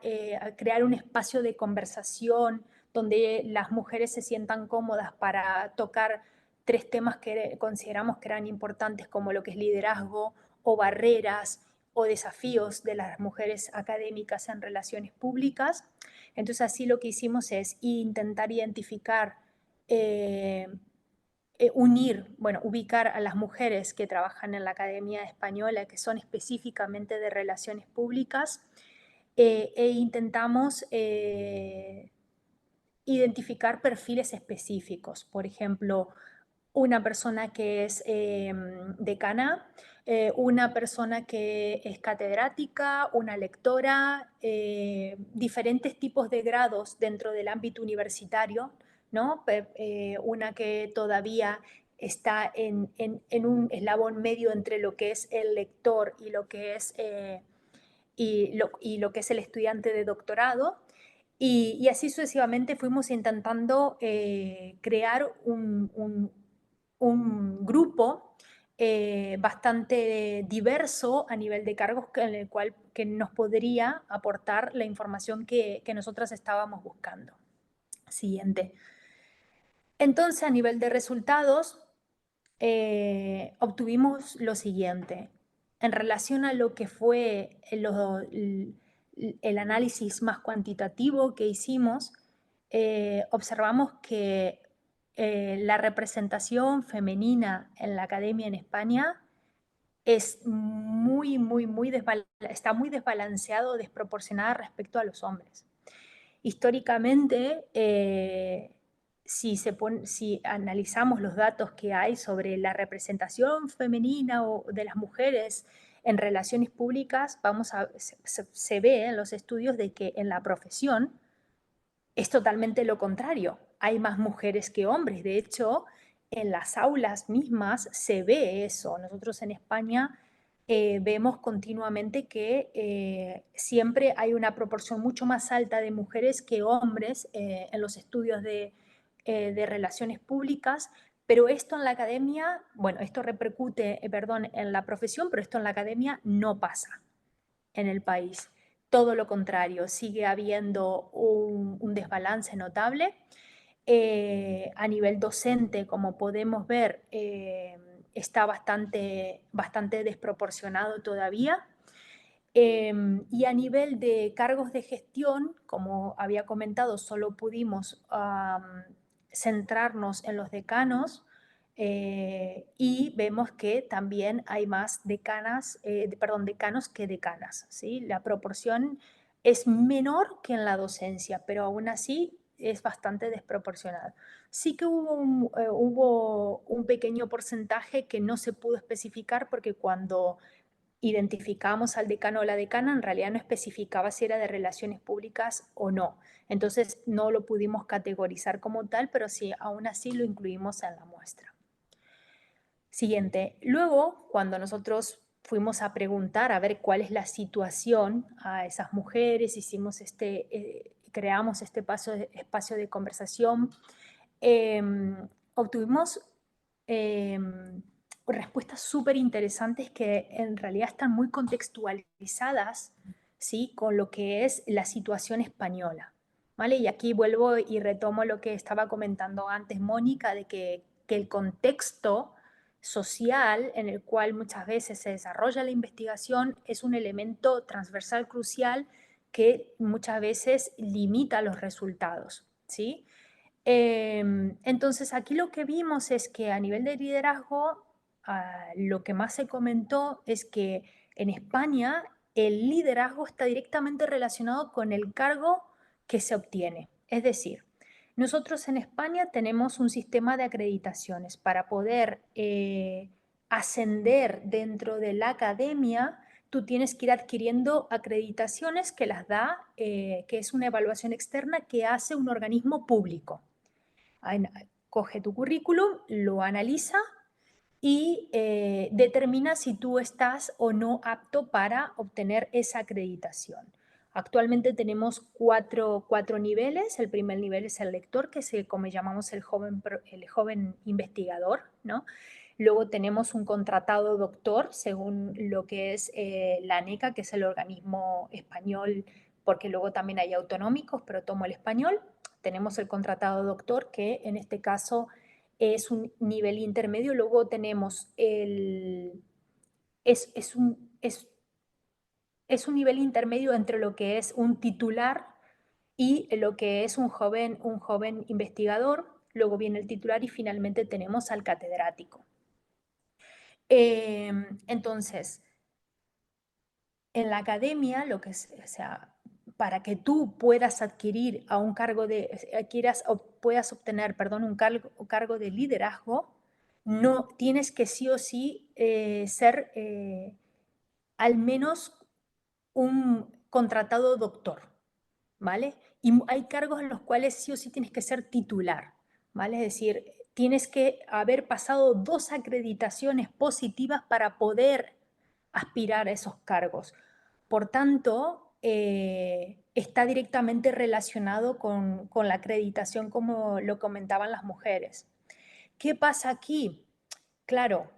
crear un espacio de conversación donde las mujeres se sientan cómodas para tocar 3 temas que consideramos que eran importantes como lo que es liderazgo o barreras o desafíos de las mujeres académicas en relaciones públicas. Entonces así lo que hicimos es intentar identificar ubicar a las mujeres que trabajan en la Academia Española, que son específicamente de relaciones públicas, e intentamos identificar perfiles específicos. Por ejemplo, una persona que es decana, una persona que es catedrática, una lectora, diferentes tipos de grados dentro del ámbito universitario, ¿no? Una que todavía está en un eslabón medio entre lo que es el lector y lo que es, lo que es el estudiante de doctorado. Y así sucesivamente fuimos intentando crear un grupo bastante diverso a nivel de cargos en el cual que nos podría aportar la información que nosotras estábamos buscando. Siguiente. Entonces, a nivel de resultados, obtuvimos lo siguiente. En relación a lo que fue el análisis más cuantitativo que hicimos, observamos que la representación femenina en la academia en España es está muy desbalanceado, desproporcionada respecto a los hombres. Históricamente, si analizamos los datos que hay sobre la representación femenina o de las mujeres en relaciones públicas, se ve en los estudios de que en la profesión es totalmente lo contrario. Hay más mujeres que hombres. De hecho, en las aulas mismas se ve eso. Nosotros en España vemos continuamente que siempre hay una proporción mucho más alta de mujeres que hombres en los estudios de relaciones públicas, pero esto en la academia, bueno, esto repercute, en la profesión, pero esto en la academia no pasa en el país. Todo lo contrario, sigue habiendo un desbalance notable. A nivel docente, como podemos ver, está bastante desproporcionado todavía. Y a nivel de cargos de gestión, como había comentado, solo pudimos centrarnos en los decanos. y vemos que también hay más decanos que decanas, ¿sí? La proporción es menor que en la docencia, pero aún así es bastante desproporcionado. Sí que hubo un pequeño porcentaje que no se pudo especificar porque cuando identificamos al decano o la decana, en realidad no especificaba si era de relaciones públicas o no. Entonces no lo pudimos categorizar como tal, pero sí, aún así lo incluimos en la muestra. Siguiente. Luego, cuando nosotros fuimos a preguntar a ver cuál es la situación a esas mujeres, creamos este espacio de conversación, obtuvimos respuestas súper interesantes que en realidad están muy contextualizadas, ¿sí? Con lo que es la situación española, ¿vale? Y aquí vuelvo y retomo lo que estaba comentando antes Mónica, de que el contexto social en el cual muchas veces se desarrolla la investigación es un elemento transversal crucial que muchas veces limita los resultados, ¿sí? Entonces aquí lo que vimos es que a nivel de liderazgo, lo que más se comentó es que en España el liderazgo está directamente relacionado con el cargo que se obtiene. Es decir, nosotros en España tenemos un sistema de acreditaciones para poder ascender dentro de la academia. Tú tienes que ir adquiriendo acreditaciones que las da, que es una evaluación externa que hace un organismo público. Coge tu currículum, lo analiza y determina si tú estás o no apto para obtener esa acreditación. Actualmente tenemos cuatro niveles. El primer nivel es el lector, que es como llamamos el joven investigador, ¿no? Luego tenemos un contratado doctor, según lo que es la ANECA, que es el organismo español, porque luego también hay autonómicos, pero tomo el español. Tenemos el contratado doctor, que en este caso es un nivel intermedio. Luego tenemos es un nivel intermedio entre lo que es un titular y lo que es un joven investigador. Luego viene el titular y finalmente tenemos al catedrático. Entonces, en la academia, para que tú puedas adquirir a un cargo puedas obtener, perdón, un cargo de liderazgo, no tienes que sí o sí ser al menos un contratado doctor, ¿vale? Y hay cargos en los cuales sí o sí tienes que ser titular, ¿vale? Es decir, tienes que haber pasado 2 acreditaciones positivas para poder aspirar a esos cargos. Por tanto, está directamente relacionado con la acreditación, como lo comentaban las mujeres. ¿Qué pasa aquí? Claro,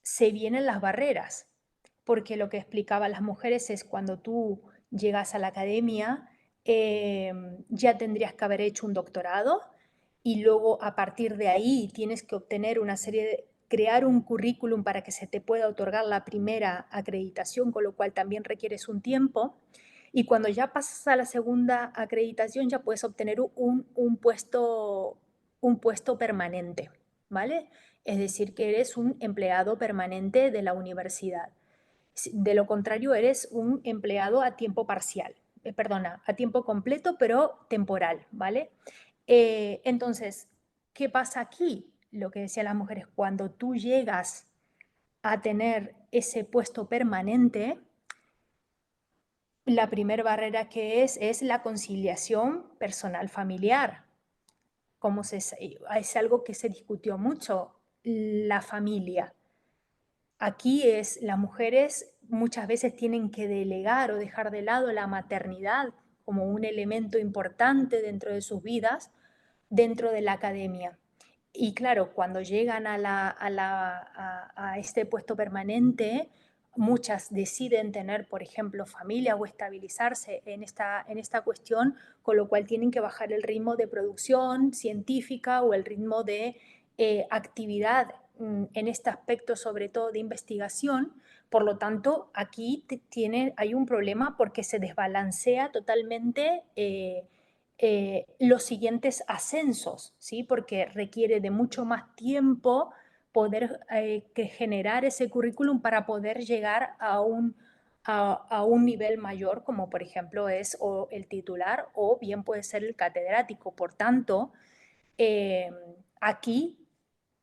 se vienen las barreras, porque lo que explicaban las mujeres es cuando tú llegas a la academia, ya tendrías que haber hecho un doctorado y luego a partir de ahí tienes que obtener crear un currículum para que se te pueda otorgar la primera acreditación, con lo cual también requieres un tiempo. Y cuando ya pasas a la segunda acreditación ya puedes obtener un puesto permanente, ¿vale? Es decir, que eres un empleado permanente de la universidad. De lo contrario, eres un empleado a tiempo parcial, a tiempo completo, pero temporal, ¿vale? Entonces, ¿qué pasa aquí? Lo que decían las mujeres, cuando tú llegas a tener ese puesto permanente, la primera barrera que es la conciliación personal-familiar. Es algo que se discutió mucho, la familia. Aquí las mujeres muchas veces tienen que delegar o dejar de lado la maternidad como un elemento importante dentro de sus vidas, dentro de la academia. Y claro, cuando llegan a este puesto permanente, muchas deciden tener, por ejemplo, familia o estabilizarse en esta cuestión, con lo cual tienen que bajar el ritmo de producción científica o el ritmo de actividad en este aspecto, sobre todo de investigación. Por lo tanto, aquí hay un problema porque se desbalancea totalmente los siguientes ascensos, ¿sí? Porque requiere de mucho más tiempo poder generar ese currículum para poder llegar a un nivel mayor, como por ejemplo es o el titular o bien puede ser el catedrático. Por tanto, aquí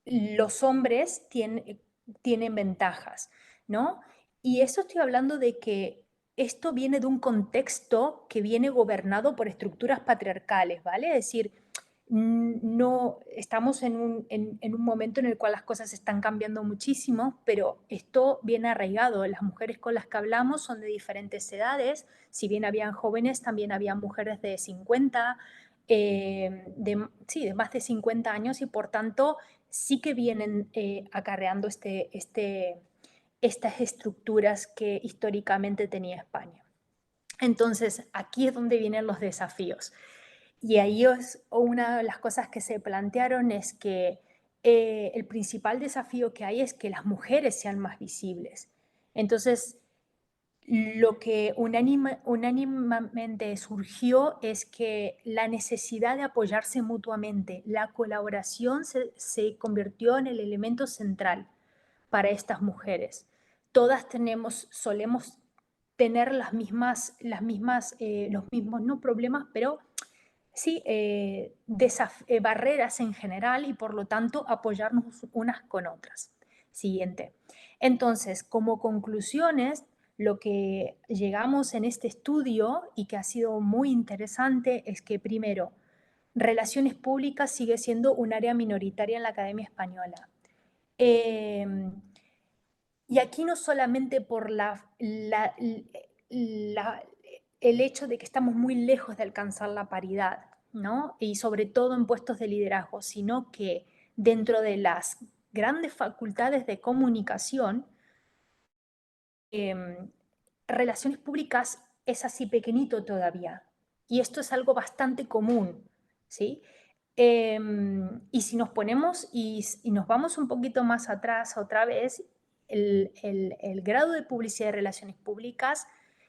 los hombres tienen ventajas, ¿no? Y eso estoy hablando de que esto viene de un contexto que viene gobernado por estructuras patriarcales, ¿vale? Es decir, no estamos en un momento en el cual las cosas están cambiando muchísimo, pero esto viene arraigado. Las mujeres con las que hablamos son de diferentes edades, si bien habían jóvenes, también había mujeres de 50, sí, de más de 50 años, y por tanto sí que vienen acarreando estas estructuras que históricamente tenía España. Entonces, aquí es donde vienen los desafíos. Y ahí una de las cosas que se plantearon es que el principal desafío que hay es que las mujeres sean más visibles. Entonces, lo que unánimemente surgió es que la necesidad de apoyarse mutuamente, la colaboración se convirtió en el elemento central para estas mujeres. Todas solemos tener los mismos, no problemas, pero sí barreras en general y por lo tanto apoyarnos unas con otras. Siguiente. Entonces, como conclusiones, lo que llegamos en este estudio y que ha sido muy interesante es que primero, relaciones públicas sigue siendo un área minoritaria en la Academia Española. Y aquí no solamente por el hecho de que estamos muy lejos de alcanzar la paridad, ¿no? Y sobre todo en puestos de liderazgo, sino que dentro de las grandes facultades de comunicación, relaciones públicas es así pequeñito todavía. Y esto es algo bastante común, ¿sí? Y si nos ponemos y nos vamos un poquito más atrás otra vez, el grado de publicidad de relaciones públicas,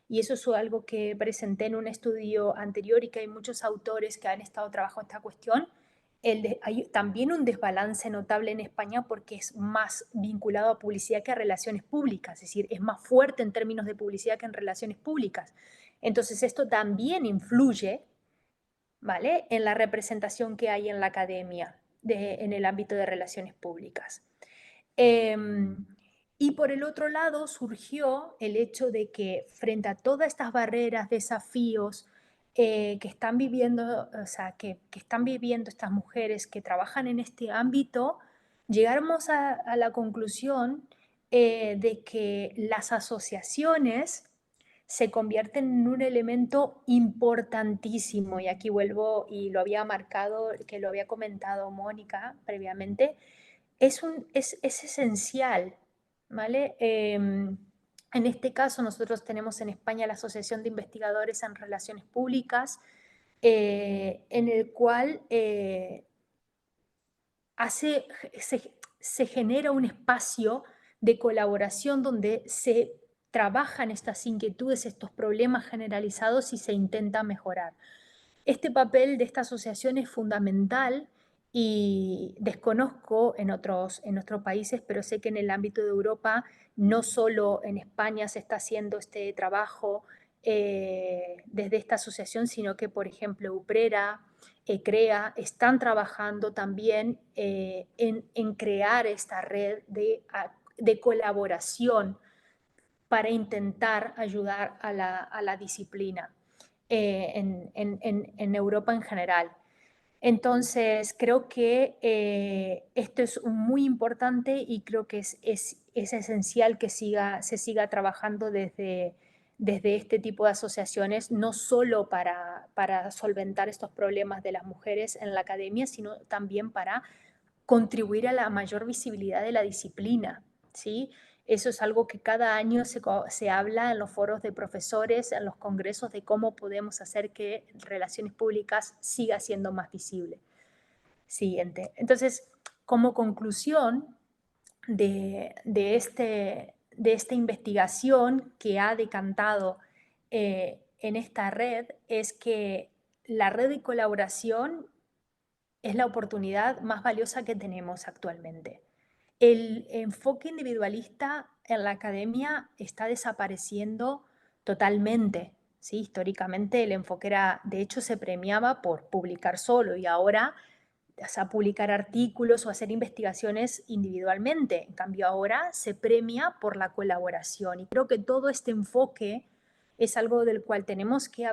y eso es algo que presenté en un estudio anterior y que hay muchos autores que han estado trabajando esta cuestión, hay también un desbalance notable en España porque es más vinculado a publicidad que a relaciones públicas, es decir, es más fuerte en términos de publicidad que en relaciones públicas. Entonces esto también influye, ¿vale?, en la representación que hay en la academia en el ámbito de relaciones públicas. Y por el otro lado surgió el hecho de que frente a todas estas barreras, desafíos que están viviendo, o sea, que están viviendo estas mujeres que trabajan en este ámbito, llegamos a la conclusión de que las asociaciones se convierten en un elemento importantísimo, y aquí vuelvo y lo había marcado, que lo había comentado Mónica previamente, es esencial, ¿vale? En este caso nosotros tenemos en España la Asociación de Investigadores en Relaciones Públicas, en el cual se genera un espacio de colaboración donde se trabajan estas inquietudes, estos problemas generalizados y se intenta mejorar. Este papel de esta asociación es fundamental y desconozco en otros países, pero sé que en el ámbito de Europa, no solo en España se está haciendo este trabajo desde esta asociación, sino que, por ejemplo, Uprera, CREA, están trabajando también en crear esta red de colaboración para intentar ayudar a la disciplina en Europa en general. Entonces, creo que esto es muy importante y creo que es esencial que se siga trabajando desde este tipo de asociaciones, no solo para solventar estos problemas de las mujeres en la academia, sino también para contribuir a la mayor visibilidad de la disciplina, ¿sí? Eso es algo que cada año se habla en los foros de profesores, en los congresos, de cómo podemos hacer que relaciones públicas siga siendo más visible. Siguiente. Entonces, como conclusión de esta investigación que ha decantado en esta red, es que la red de colaboración es la oportunidad más valiosa que tenemos actualmente. el enfoque individualista en la academia está desapareciendo totalmente. ¿Sí? Históricamente el enfoque era, de hecho, se premiaba por publicar solo y ahora, o sea, publicar artículos o hacer investigaciones individualmente. En cambio, ahora se premia por la colaboración. Y creo que todo este enfoque es algo del cual tenemos que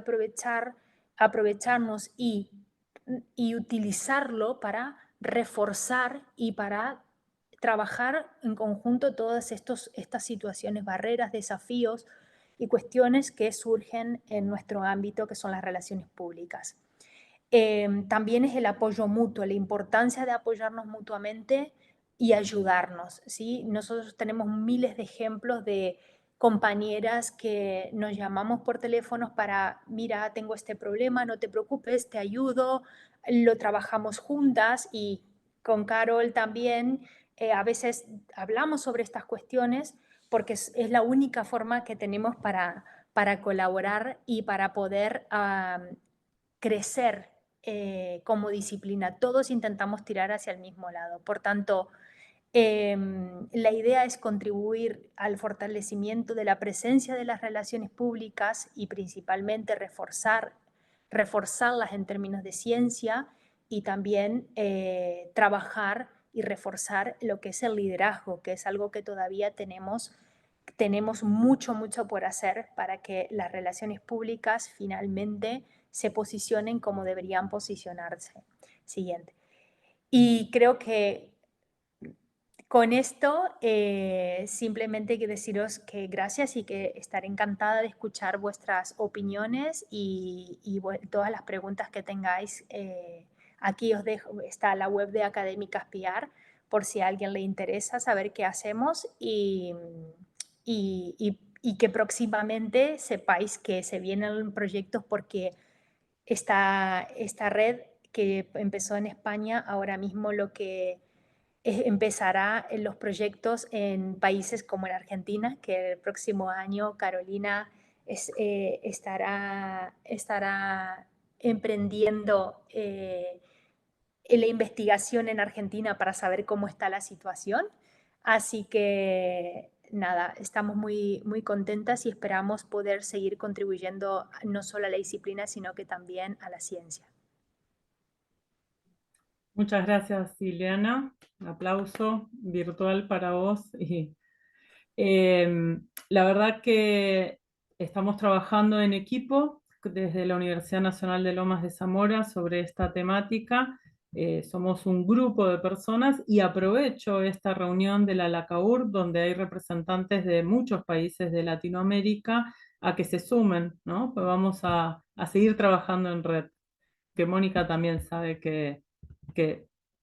aprovecharnos y utilizarlo para reforzar y para trabajar en conjunto todas estas situaciones, barreras, desafíos y cuestiones que surgen en nuestro ámbito, que son las relaciones públicas. También es el apoyo mutuo, la importancia de apoyarnos mutuamente y ayudarnos, ¿sí? Nosotros tenemos miles de ejemplos de compañeras que nos llamamos por teléfonos para, mira, tengo este problema, no te preocupes, te ayudo, lo trabajamos juntas y con Carol también a veces hablamos sobre estas cuestiones porque es la única forma que tenemos para colaborar y para poder crecer como disciplina. Todos intentamos tirar hacia el mismo lado. Por tanto, la idea es contribuir al fortalecimiento de la presencia de las relaciones públicas y principalmente reforzarlas en términos de ciencia y también trabajar y reforzar lo que es el liderazgo, que es algo que todavía tenemos mucho por hacer para que las relaciones públicas finalmente se posicionen como deberían posicionarse. Siguiente. Y creo que con esto simplemente hay que deciros que gracias y que estaré encantada de escuchar vuestras opiniones y todas las preguntas que tengáis. Aquí os dejo, está la web de Académicas PR, por si a alguien le interesa saber qué hacemos y que próximamente sepáis que se vienen proyectos porque esta red que empezó en España ahora mismo lo que empezará en los proyectos en países como en Argentina, que el próximo año Carolina estará emprendiendo la investigación en Argentina para saber cómo está la situación. Así que nada, estamos muy contentas y esperamos poder seguir contribuyendo no solo a la disciplina, sino que también a la ciencia. Muchas gracias, Ileana. Un aplauso virtual para vos. Y, la verdad que estamos trabajando en equipo desde la Universidad Nacional de Lomas de Zamora sobre esta temática. Somos un grupo de personas y aprovecho esta reunión de la LACAUR, donde hay representantes de muchos países de Latinoamérica, a que se sumen, ¿no? Pues vamos a seguir trabajando en red, que Mónica también sabe que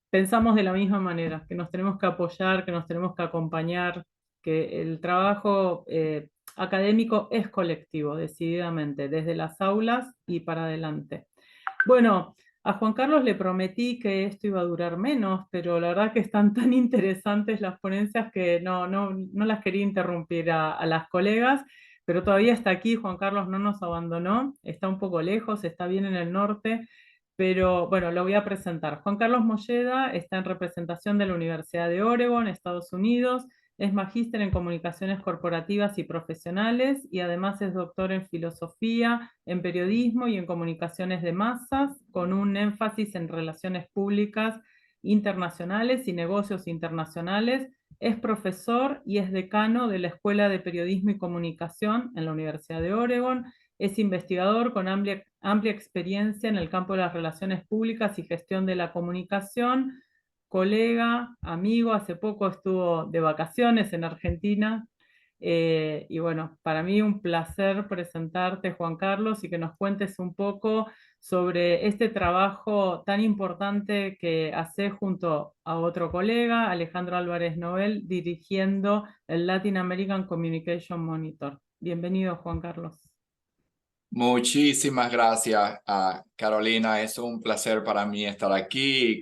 pensamos de la misma manera, que nos tenemos que apoyar, que nos tenemos que acompañar, que el trabajo académico es colectivo, decididamente, desde las aulas y para adelante. Bueno, a Juan Carlos le prometí que esto iba a durar menos, pero la verdad que están tan interesantes las ponencias que no las quería interrumpir a las colegas, pero todavía está aquí. Juan Carlos no nos abandonó, está un poco lejos, está bien en el norte, pero bueno, lo voy a presentar. Juan Carlos Molleda está en representación de la Universidad de Oregon, Estados Unidos. Es magíster en comunicaciones corporativas y profesionales y además es doctor en filosofía, en periodismo y en comunicaciones de masas, con un énfasis en relaciones públicas internacionales y negocios internacionales. Es profesor y es decano de la Escuela de Periodismo y Comunicación en la Universidad de Oregon. Es investigador con amplia experiencia en el campo de las relaciones públicas y gestión de la comunicación, colega, amigo, hace poco estuvo de vacaciones en Argentina. Y bueno, para mí un placer presentarte, Juan Carlos, y que nos cuentes un poco sobre este trabajo tan importante que haces junto a otro colega, Alejandro Álvarez Noel, dirigiendo el Latin American Communication Monitor. Bienvenido, Juan Carlos. Muchísimas gracias, Carolina. Es un placer para mí estar aquí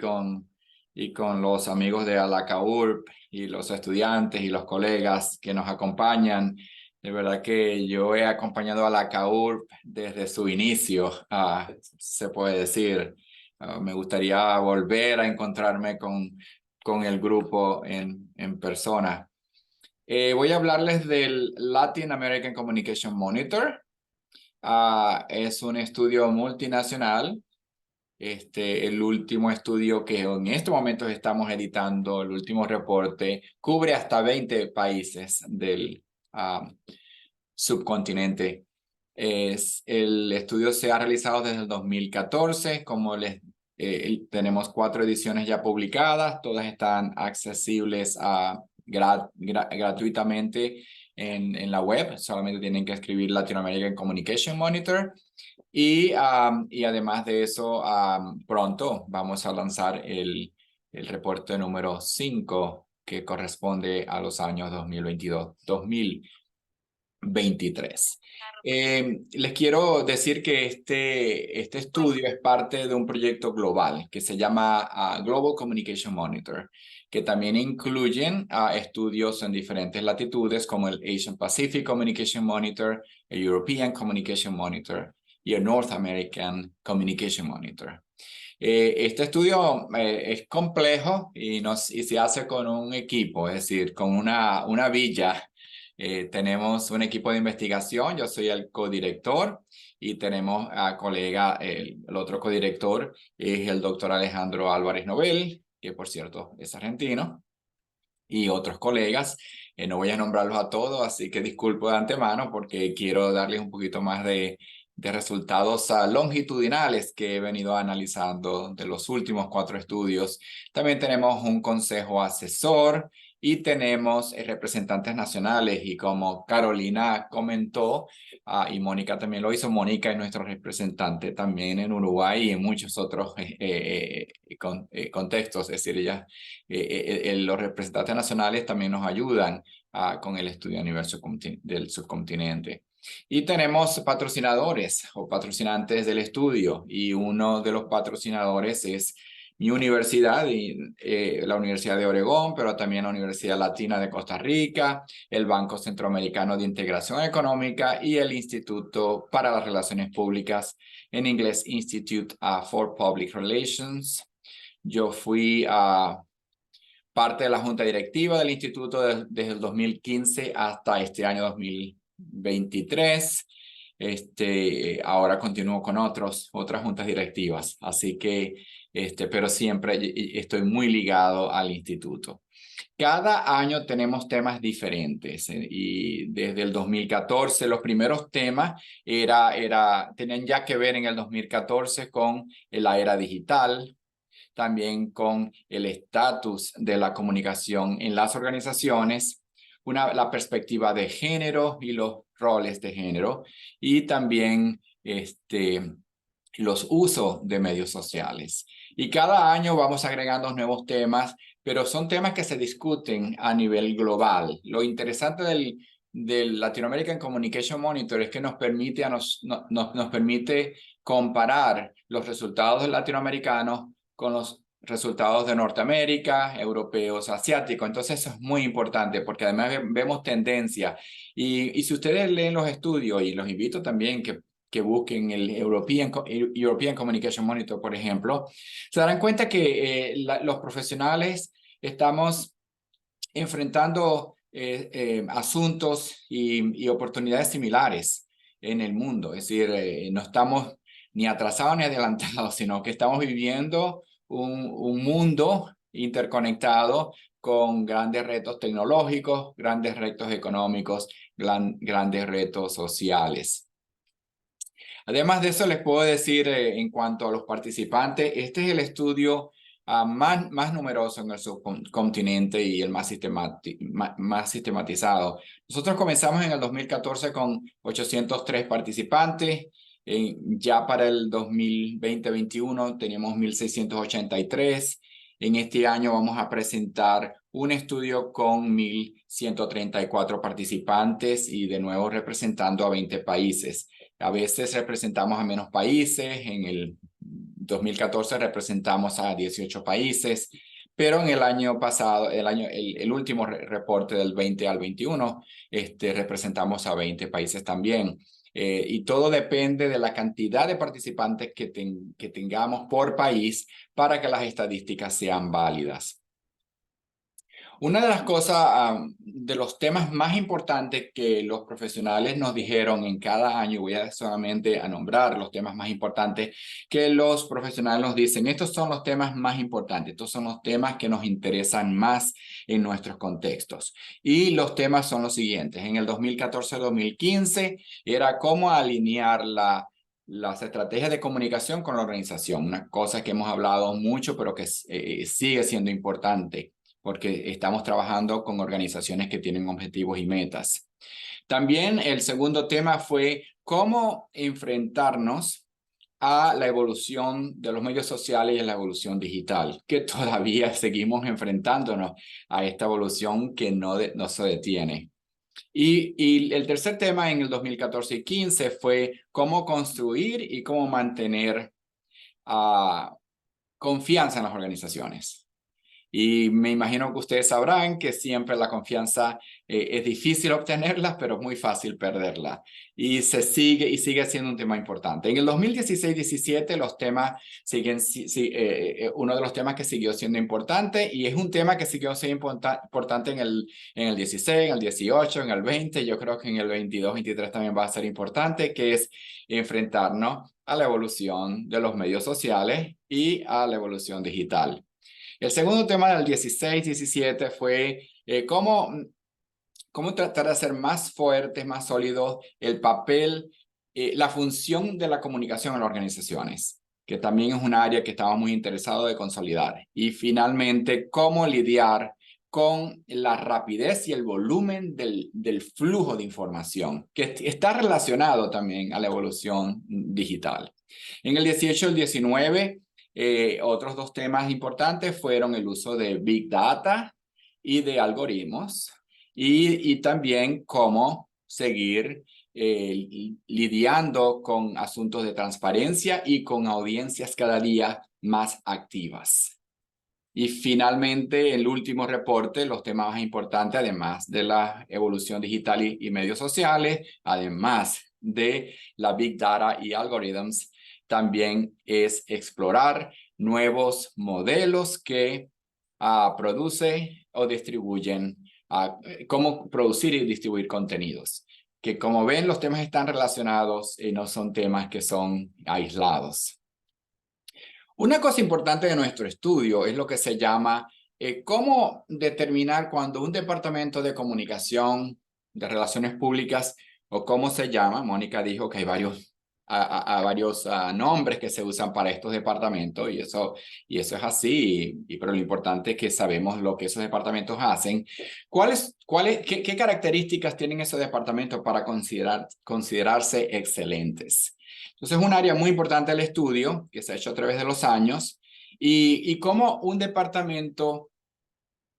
y con los amigos de ALACAURP y los estudiantes y los colegas que nos acompañan. De verdad que yo he acompañado a ALACAURP desde su inicio, se puede decir. Me gustaría volver a encontrarme con con el grupo en persona. Voy a hablarles del Latin American Communication Monitor. Es un estudio multinacional. El último estudio que en este momento estamos editando, el último reporte, cubre hasta 20 países del subcontinente. El estudio se ha realizado desde el 2014, como tenemos 4 ediciones ya publicadas, todas están accesibles gratuitamente en la web, solamente tienen que escribir Latin American Communication Monitor. Y además de eso, pronto vamos a lanzar el reporte número 5, que corresponde a los años 2022-2023. Les quiero decir que este estudio es parte de un proyecto global que se llama Global Communication Monitor, que también incluyen estudios en diferentes latitudes como el Asian Pacific Communication Monitor, el European Communication Monitor y el North American Communication Monitor. Este estudio es complejo y se hace con un equipo, es decir, con una villa. Tenemos un equipo de investigación, yo soy el codirector y tenemos a colega, el otro codirector es el doctor Alejandro Álvarez Nobel, que por cierto es argentino, y otros colegas. No voy a nombrarlos a todos, así que disculpo de antemano porque quiero darles un poquito más de resultados longitudinales que he venido analizando de los últimos 4 estudios. También tenemos un consejo asesor y tenemos representantes nacionales, y como Carolina comentó, y Mónica también lo hizo, Mónica es nuestro representante también en Uruguay y en muchos otros contextos, es decir, los representantes nacionales también nos ayudan con el estudio a nivel del subcontinente. Y tenemos patrocinadores o patrocinantes del estudio, y uno de los patrocinadores es mi universidad, la Universidad de Oregón, pero también la Universidad Latina de Costa Rica, el Banco Centroamericano de Integración Económica y el Instituto para las Relaciones Públicas, en inglés Institute for Public Relations. Yo fui parte de la junta directiva del instituto desde el 2015 hasta este año 2023. Ahora continúo con otras juntas directivas, así que, pero siempre estoy muy ligado al instituto. Cada año tenemos temas diferentes, y desde el 2014 los primeros temas tenían ya que ver en el 2014 con la era digital, también con el estatus de la comunicación en las organizaciones, la perspectiva de género y los roles de género, y también los usos de medios sociales. Y cada año vamos agregando nuevos temas, pero son temas que se discuten a nivel global. Lo interesante del Latin American Communication Monitor es que nos permite comparar los resultados latinoamericanos con los resultados de Norteamérica, europeos, asiáticos. Entonces eso es muy importante porque además vemos tendencia. Y si ustedes leen los estudios, y los invito también que busquen el European Communication Monitor, por ejemplo, se darán cuenta que los profesionales estamos enfrentando asuntos y oportunidades similares en el mundo. Es decir, no estamos ni atrasados ni adelantados, sino que estamos viviendo un mundo interconectado con grandes retos tecnológicos, grandes retos económicos, grandes retos sociales. Además de eso, les puedo decir en cuanto a los participantes, este es el estudio más numeroso en el subcontinente y el más sistematizado. Nosotros comenzamos en el 2014 con 803 participantes. Ya para el 2020-21 teníamos 1,683. En este año vamos a presentar un estudio con 1,134 participantes y de nuevo representando a 20 países. A veces representamos a menos países. En el 2014 representamos a 18 países, pero en el año pasado, el último reporte del 20 al 21, representamos a 20 países también. Y todo depende de la cantidad de participantes que tengamos por país para que las estadísticas sean válidas. Una de las cosas, de los temas más importantes que los profesionales nos dijeron en cada año, voy a solamente a nombrar los temas más importantes que los profesionales nos dicen, estos son los temas más importantes, estos son los temas que nos interesan más en nuestros contextos. Y los temas son los siguientes. En el 2014-2015 era cómo alinear las estrategias de comunicación con la organización, una cosa que hemos hablado mucho, pero que sigue siendo importante, porque estamos trabajando con organizaciones que tienen objetivos y metas. También el segundo tema fue cómo enfrentarnos a la evolución de los medios sociales y a la evolución digital, que todavía seguimos enfrentándonos a esta evolución que no se detiene. Y el tercer tema en el 2014 y 15 fue cómo construir y cómo mantener confianza en las organizaciones. Y me imagino que ustedes sabrán que siempre la confianza es difícil obtenerla, pero es muy fácil perderla. Y sigue siendo un tema importante. En el 2016-17 los temas siguen, uno de los temas que siguió siendo importante, y es un tema que siguió siendo importante en el 16, en el 18, en el 20, yo creo que en el 22-23 también va a ser importante, que es enfrentarnos a la evolución de los medios sociales y a la evolución digital. El segundo tema del 16-17 fue cómo tratar de hacer más fuertes, más sólidos el papel, la función de la comunicación en las organizaciones, que también es un área que estamos muy interesados de consolidar. Y finalmente, cómo lidiar con la rapidez y el volumen del flujo de información, que está relacionado también a la evolución digital. En el 18 y el 19... otros dos temas importantes fueron el uso de Big Data y de algoritmos, y también cómo seguir lidiando con asuntos de transparencia y con audiencias cada día más activas. Y finalmente, el último reporte, los temas más importantes, además de la evolución digital y medios sociales, además de la Big Data y algoritmos, también es explorar nuevos modelos que produce o distribuyen, cómo producir y distribuir contenidos. Que como ven, los temas están relacionados y no son temas que son aislados. Una cosa importante de nuestro estudio es lo que se llama cómo determinar cuando un departamento de comunicación, de relaciones públicas, o cómo se llama. Mónica dijo que hay varios nombres que se usan para estos departamentos, y eso es así, pero lo importante es que sabemos lo que esos departamentos hacen. ¿Qué características tienen esos departamentos para considerarse excelentes? Entonces, es un área muy importante del estudio que se ha hecho a través de los años, y cómo un departamento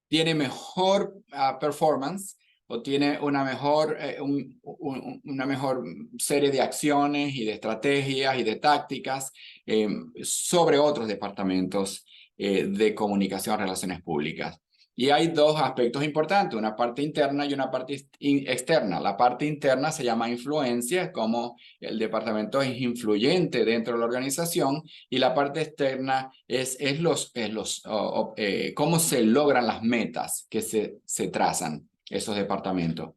tiene mejor performance o tiene una mejor serie de acciones y de estrategias y de tácticas sobre otros departamentos de comunicación, relaciones públicas. Y hay dos aspectos importantes, una parte interna y una parte externa. La parte interna se llama influencia, como el departamento es influyente dentro de la organización, y la parte externa es cómo se logran las metas que se trazan esos departamentos.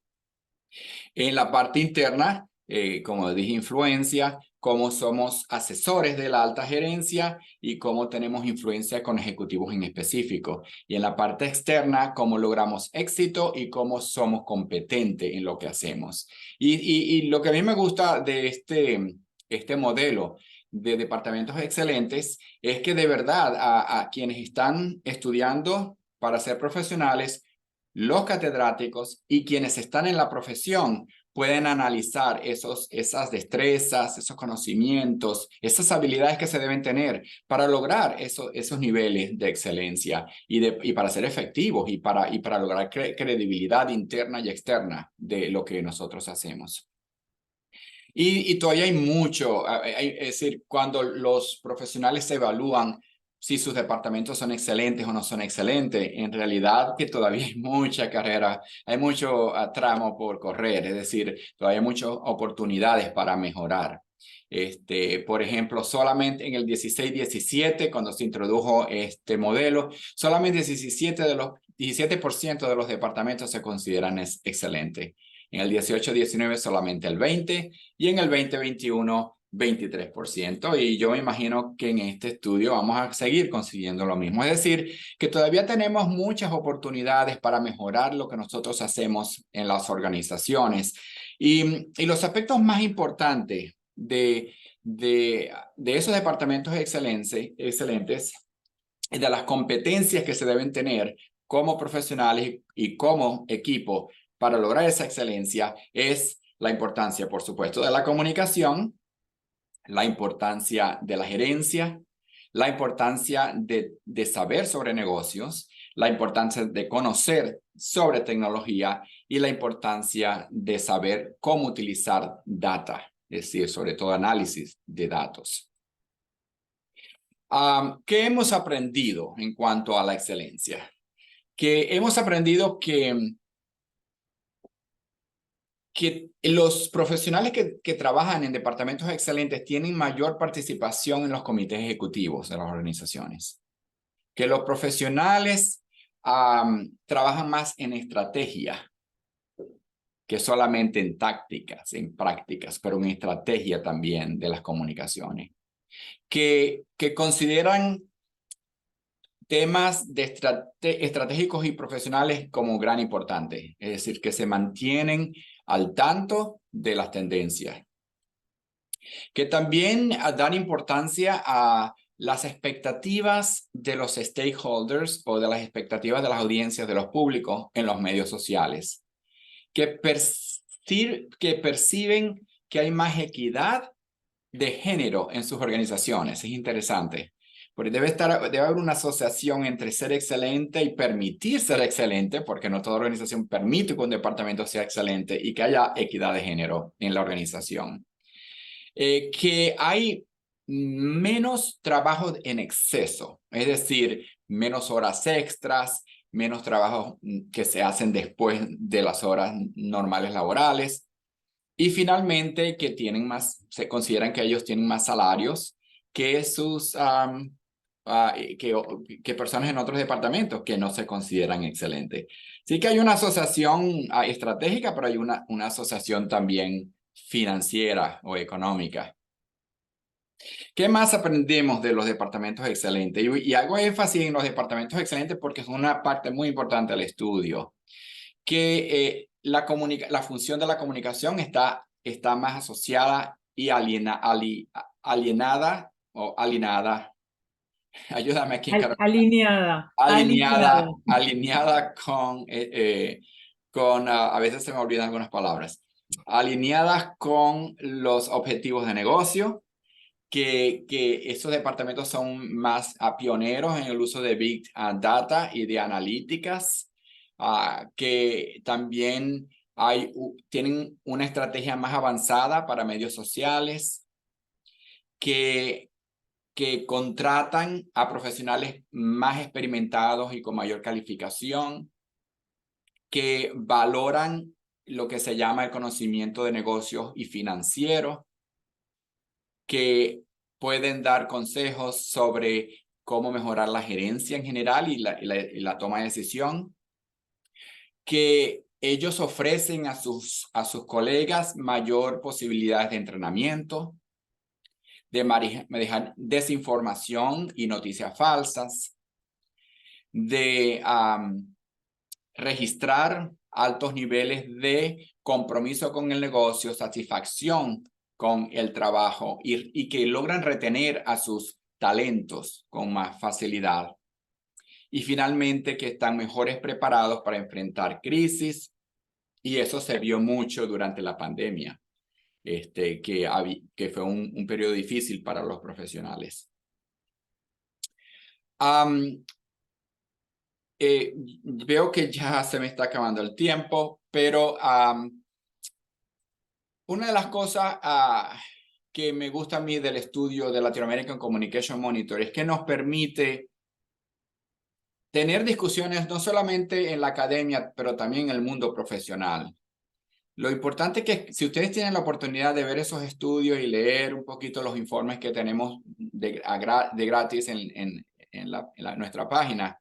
En la parte interna, como dije, influencia, cómo somos asesores de la alta gerencia y cómo tenemos influencia con ejecutivos en específico. Y en la parte externa, cómo logramos éxito y cómo somos competentes en lo que hacemos. Y lo que a mí me gusta de este modelo de departamentos excelentes es que de verdad a quienes están estudiando para ser profesionales, los catedráticos y quienes están en la profesión pueden analizar esas destrezas, esos conocimientos, esas habilidades que se deben tener para lograr esos niveles de excelencia y para ser efectivos y para lograr credibilidad interna y externa de lo que nosotros hacemos. Y todavía hay mucho, es decir, cuando los profesionales se evalúan si sus departamentos son excelentes o no son excelentes, en realidad que todavía hay mucha carrera, hay mucho tramo por correr, es decir, todavía hay muchas oportunidades para mejorar. Por ejemplo, solamente en el 16-17, cuando se introdujo este modelo, solamente 17% de los departamentos se consideran excelentes. En el 18-19 solamente el 20% y en el 20-21 23%. Y yo me imagino que en este estudio vamos a seguir consiguiendo lo mismo. Es decir, que todavía tenemos muchas oportunidades para mejorar lo que nosotros hacemos en las organizaciones. Y los aspectos más importantes de esos departamentos excelentes, de las competencias que se deben tener como profesionales y como equipo para lograr esa excelencia, es la importancia, por supuesto, de la comunicación, la importancia de la gerencia, la importancia de saber sobre negocios, la importancia de conocer sobre tecnología y la importancia de saber cómo utilizar data, es decir, sobre todo análisis de datos. ¿Qué hemos aprendido en cuanto a la excelencia? Que hemos aprendido que los profesionales que trabajan en departamentos excelentes tienen mayor participación en los comités ejecutivos de las organizaciones. Que los profesionales trabajan más en estrategia que solamente en tácticas, en prácticas, pero en estrategia también de las comunicaciones. Que consideran temas estratégicos y profesionales como gran importante, es decir, que se mantienen al tanto de las tendencias. Que también dan importancia a las expectativas de los stakeholders o de las expectativas de las audiencias de los públicos en los medios sociales. Que perciben que hay más equidad de género en sus organizaciones. Es interesante. Porque debe haber una asociación entre ser excelente y permitir ser excelente, porque no toda organización permite que un departamento sea excelente y que haya equidad de género en la organización. Que hay menos trabajo en exceso, es decir, menos horas extras, menos trabajos que se hacen después de las horas normales laborales. Y finalmente, que se consideran que ellos tienen más salarios que que personas en otros departamentos que no se consideran excelentes. Sí que hay una asociación estratégica, pero hay una asociación también financiera o económica. ¿Qué más aprendemos de los departamentos excelentes? Y hago énfasis en los departamentos excelentes porque es una parte muy importante del estudio. Que la función de la comunicación está más asociada y alienada o alienada. Ayúdame aquí, Carol. Alineada. Alineada con a veces se me olvidan algunas palabras. Alineadas con los objetivos de negocio, que estos departamentos son más pioneros en el uso de Big Data y de analíticas, que también tienen una estrategia más avanzada para medios sociales, que contratan a profesionales más experimentados y con mayor calificación, que valoran lo que se llama el conocimiento de negocios y financieros, que pueden dar consejos sobre cómo mejorar la gerencia en general y la toma de decisión, que ellos ofrecen a sus colegas mayor posibilidades de entrenamiento, de manejar desinformación y noticias falsas, de registrar altos niveles de compromiso con el negocio, satisfacción con el trabajo y que logran retener a sus talentos con más facilidad. Y finalmente que están mejores preparados para enfrentar crisis, y eso se vio mucho durante la pandemia, que fue un periodo difícil para los profesionales. Veo que ya se me está acabando el tiempo, pero una de las cosas que me gusta a mí del estudio de Latin American Communication Monitor es que nos permite tener discusiones no solamente en la academia, pero también en el mundo profesional. Lo importante es que si ustedes tienen la oportunidad de ver esos estudios y leer un poquito los informes que tenemos de gratis en nuestra página,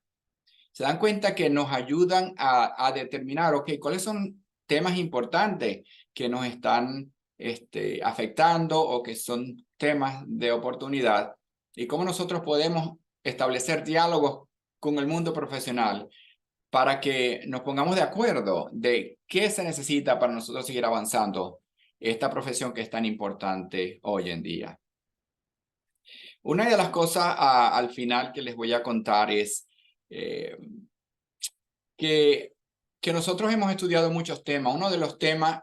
se dan cuenta que nos ayudan a determinar, ok, cuáles son temas importantes que nos están afectando o que son temas de oportunidad y cómo nosotros podemos establecer diálogos con el mundo profesional para que nos pongamos de acuerdo de qué se necesita para nosotros seguir avanzando esta profesión que es tan importante hoy en día. Una de las cosas al final que les voy a contar es que nosotros hemos estudiado muchos temas. Uno de los temas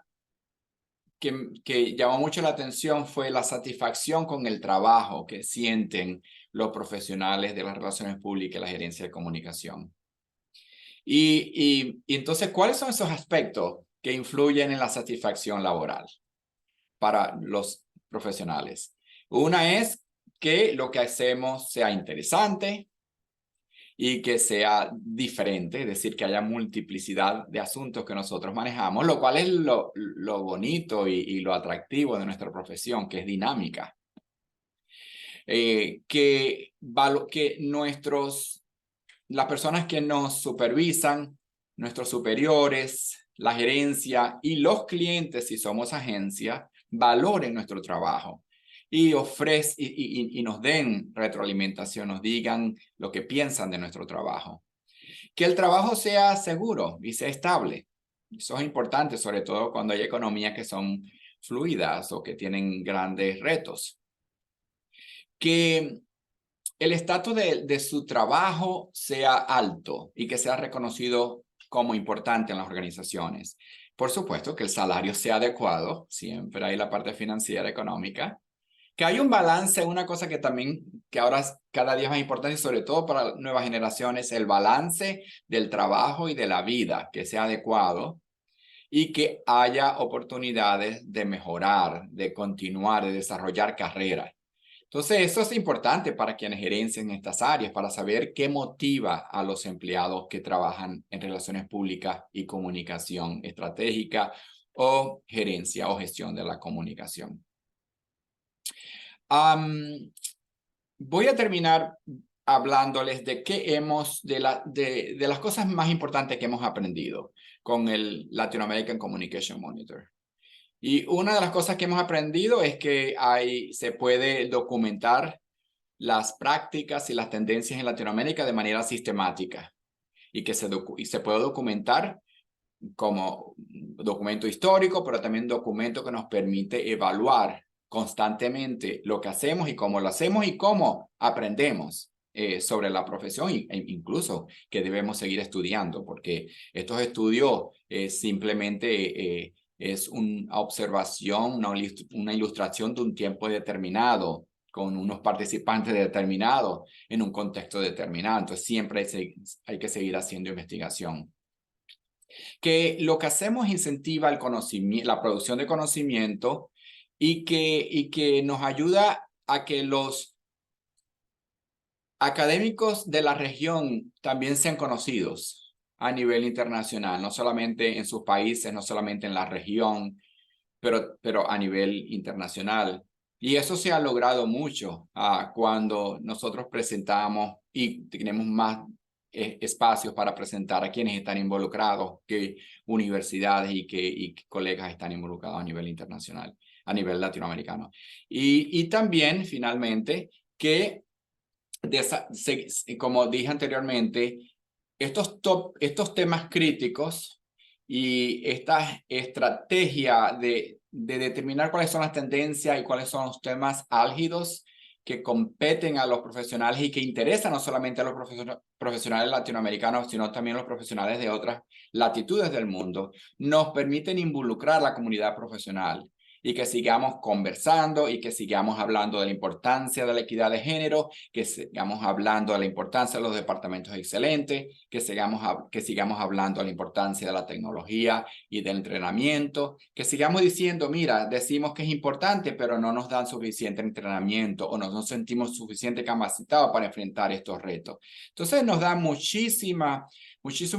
que llamó mucho la atención fue la satisfacción con el trabajo que sienten los profesionales de las relaciones públicas y la gerencia de comunicación. Y entonces, ¿cuáles son esos aspectos que influyen en la satisfacción laboral para los profesionales? Una es que lo que hacemos sea interesante y que sea diferente, es decir, que haya multiplicidad de asuntos que nosotros manejamos, lo cual es lo bonito y lo atractivo de nuestra profesión, que es dinámica. Que las personas que nos supervisan, nuestros superiores, la gerencia y los clientes, si somos agencia, valoren nuestro trabajo y nos den retroalimentación, nos digan lo que piensan de nuestro trabajo. Que el trabajo sea seguro y sea estable. Eso es importante, sobre todo cuando hay economías que son fluidas o que tienen grandes retos. Que el estatus de su trabajo sea alto y que sea reconocido como importante en las organizaciones. Por supuesto, que el salario sea adecuado, siempre hay la parte financiera, económica. Que hay un balance, una cosa que ahora cada día es más importante, y sobre todo para nuevas generaciones, el balance del trabajo y de la vida, que sea adecuado y que haya oportunidades de mejorar, de continuar, de desarrollar carreras. Entonces, eso es importante para quienes gerencian estas áreas, para saber qué motiva a los empleados que trabajan en relaciones públicas y comunicación estratégica o gerencia o gestión de la comunicación. Voy a terminar hablándoles de de las cosas más importantes que hemos aprendido con el Latin American Communication Monitor. Y una de las cosas que hemos aprendido es que se puede documentar las prácticas y las tendencias en Latinoamérica de manera sistemática y que se puede documentar como documento histórico, pero también documento que nos permite evaluar constantemente lo que hacemos y cómo lo hacemos y cómo aprendemos sobre la profesión e incluso que debemos seguir estudiando, porque estos estudios simplemente es una observación, una ilustración de un tiempo determinado con unos participantes determinados en un contexto determinado. Entonces siempre hay que seguir haciendo investigación. Que lo que hacemos incentiva el conocimiento, la producción de conocimiento y que nos ayuda a que los académicos de la región también sean conocidos a nivel internacional, no solamente en sus países, no solamente en la región, pero a nivel internacional. Y eso se ha logrado mucho cuando nosotros presentamos y tenemos más espacios para presentar a quienes están involucrados, que universidades y colegas están involucrados a nivel internacional, a nivel latinoamericano. Y también, finalmente, que, como dije anteriormente, estos temas críticos y esta estrategia de determinar cuáles son las tendencias y cuáles son los temas álgidos que competen a los profesionales y que interesan no solamente a los profesionales latinoamericanos, sino también a los profesionales de otras latitudes del mundo, nos permiten involucrar a la comunidad profesional y que sigamos conversando y que sigamos hablando de la importancia de la equidad de género, que sigamos hablando de la importancia de los departamentos excelentes, que sigamos hablando de la importancia de la tecnología y del entrenamiento, que sigamos diciendo, mira, decimos que es importante, pero no nos dan suficiente entrenamiento o no nos sentimos suficiente capacitados para enfrentar estos retos. Entonces nos da muchísimos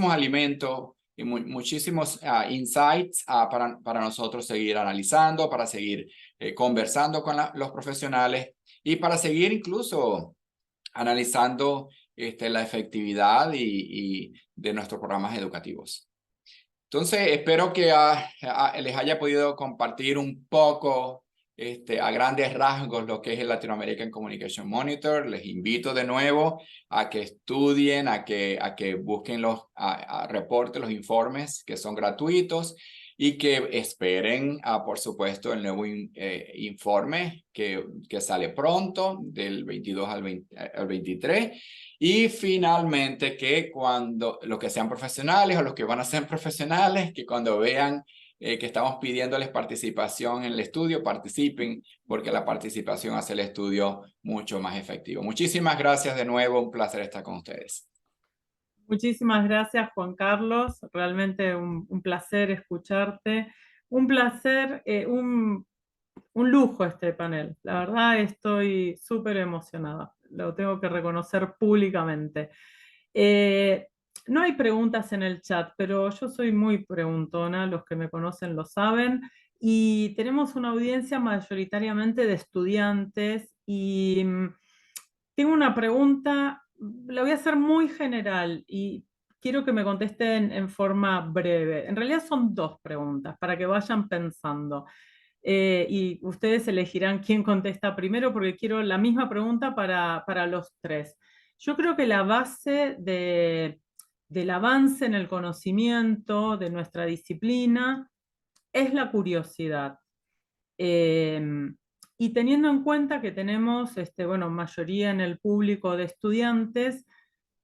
alimentos y muchísimos insights para nosotros seguir analizando, para seguir conversando con los profesionales y para seguir incluso analizando la efectividad y de nuestros programas educativos. Entonces, espero que les haya podido compartir un poco a grandes rasgos lo que es el Latin American Communication Monitor. Les invito de nuevo a que estudien, a que busquen los reportes, los informes que son gratuitos y que esperen, por supuesto, el nuevo informe que sale pronto, del 22 al 23. Y finalmente que cuando los que sean profesionales o los que van a ser profesionales, que cuando vean que estamos pidiéndoles participación en el estudio, participen, porque la participación hace el estudio mucho más efectivo. Muchísimas gracias de nuevo, un placer estar con ustedes. Muchísimas gracias, Juan Carlos. Realmente un placer escucharte. Un placer, un lujo este panel. La verdad estoy súper emocionada. Lo tengo que reconocer públicamente. No hay preguntas en el chat, pero yo soy muy preguntona, los que me conocen lo saben, y tenemos una audiencia mayoritariamente de estudiantes y tengo una pregunta, la voy a hacer muy general y quiero que me contesten en forma breve. En realidad son dos preguntas para que vayan pensando. Y ustedes elegirán quién contesta primero porque quiero la misma pregunta para los tres. Yo creo que la base del avance en el conocimiento de nuestra disciplina es la curiosidad. Y teniendo en cuenta que tenemos mayoría en el público de estudiantes,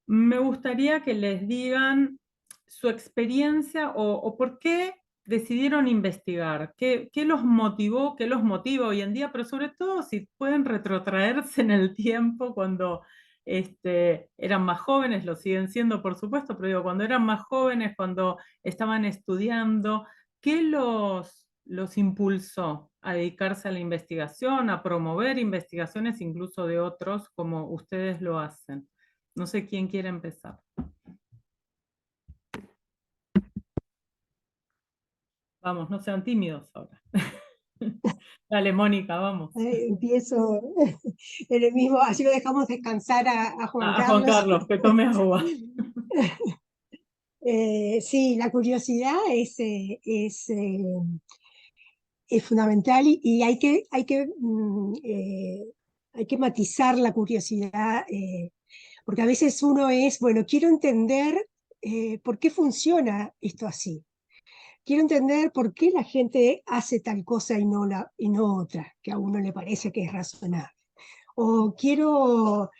me gustaría que les digan su experiencia o por qué decidieron investigar, qué los motivó, qué los motiva hoy en día, pero sobre todo si pueden retrotraerse en el tiempo cuando eran más jóvenes, lo siguen siendo por supuesto, pero digo, cuando eran más jóvenes, cuando estaban estudiando, ¿qué los impulsó a dedicarse a la investigación, a promover investigaciones incluso de otros como ustedes lo hacen? No sé quién quiere empezar. Vamos, no sean tímidos ahora. Dale, Mónica, vamos. Empiezo en el mismo, así lo dejamos descansar a Juan Carlos. Juan Carlos, que tome agua. Sí, la curiosidad es fundamental y hay que matizar la curiosidad, porque a veces uno es, bueno, quiero entender por qué funciona esto así. Quiero entender por qué la gente hace tal cosa y no otra, que a uno le parece que es razonable. O quiero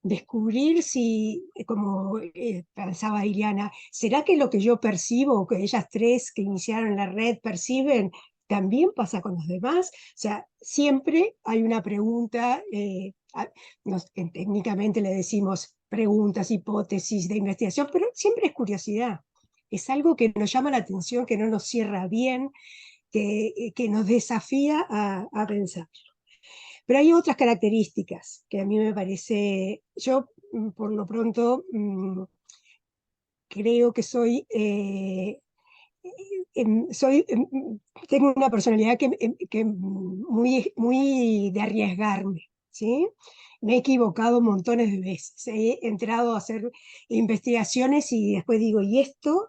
descubrir si, como pensaba Ileana, ¿será que lo que yo percibo, o que ellas tres que iniciaron la red perciben, también pasa con los demás? O sea, siempre hay una pregunta, técnicamente le decimos preguntas, hipótesis de investigación, pero siempre es curiosidad. Es algo que nos llama la atención, que no nos cierra bien, que nos desafía a pensar. Pero hay otras características que a mí me parece, yo por lo pronto creo que tengo una personalidad que muy de arriesgarme, ¿sí? Me he equivocado montones de veces, he entrado a hacer investigaciones y después digo, ¿y esto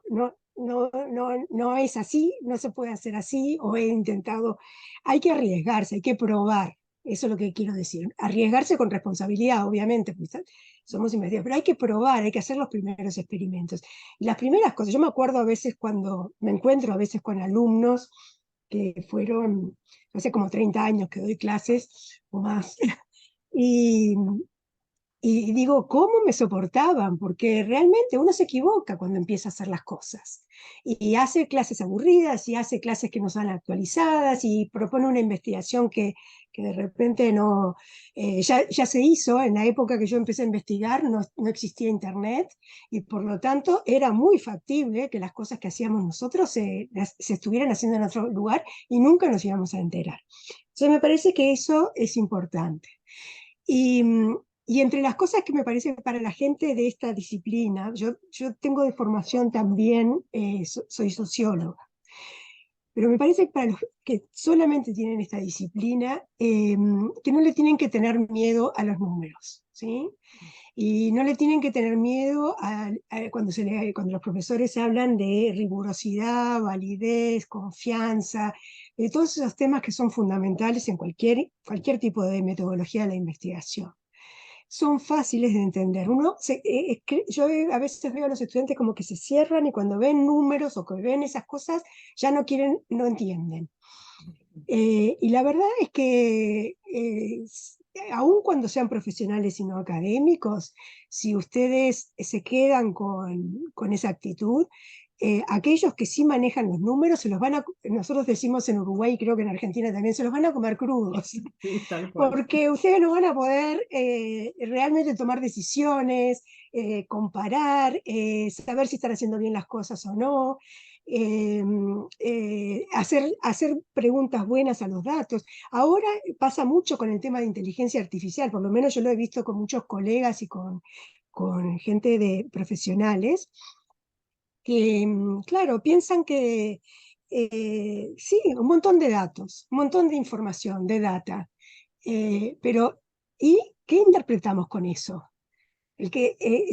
no es así? ¿No se puede hacer así? O he intentado, hay que arriesgarse, hay que probar. Eso es lo que quiero decir. Arriesgarse con responsabilidad, obviamente, porque somos investigadores, pero hay que probar, hay que hacer los primeros experimentos. Y las primeras cosas, yo me acuerdo a veces cuando me encuentro a veces con alumnos que fueron, hace como 30 años que doy clases o más, y digo, ¿cómo me soportaban? Porque realmente uno se equivoca cuando empieza a hacer las cosas. Y hace clases aburridas, y hace clases que no son actualizadas, y propone una investigación que de repente no... ya se hizo, en la época que yo empecé a investigar no existía internet, y por lo tanto era muy factible que las cosas que hacíamos nosotros se estuvieran haciendo en otro lugar y nunca nos íbamos a enterar. Entonces me parece que eso es importante. Y Y entre las cosas que me parece para la gente de esta disciplina, yo tengo de formación también, soy socióloga, pero me parece que para los que solamente tienen esta disciplina, que no le tienen que tener miedo a los números, ¿sí? Y no le tienen que tener miedo cuando los profesores hablan de rigurosidad, validez, confianza, de todos esos temas que son fundamentales en cualquier tipo de metodología de la investigación. Son fáciles de entender. Yo a veces veo a los estudiantes como que se cierran y cuando ven números o que ven esas cosas ya no entienden. Y la verdad es que aun cuando sean profesionales y no académicos, si ustedes se quedan con esa actitud, aquellos que sí manejan los números, nosotros decimos en Uruguay y creo que en Argentina también, se los van a comer crudos, Sí, tal cual. porque ustedes no van a poder realmente tomar decisiones, comparar, saber si están haciendo bien las cosas o no. Hacer preguntas buenas a los datos. Ahora pasa mucho con el tema de inteligencia artificial, por lo menos yo lo he visto con muchos colegas y con gente de profesionales, que, claro, piensan que sí, un montón de datos, un montón de información, de data, pero ¿y qué interpretamos con eso?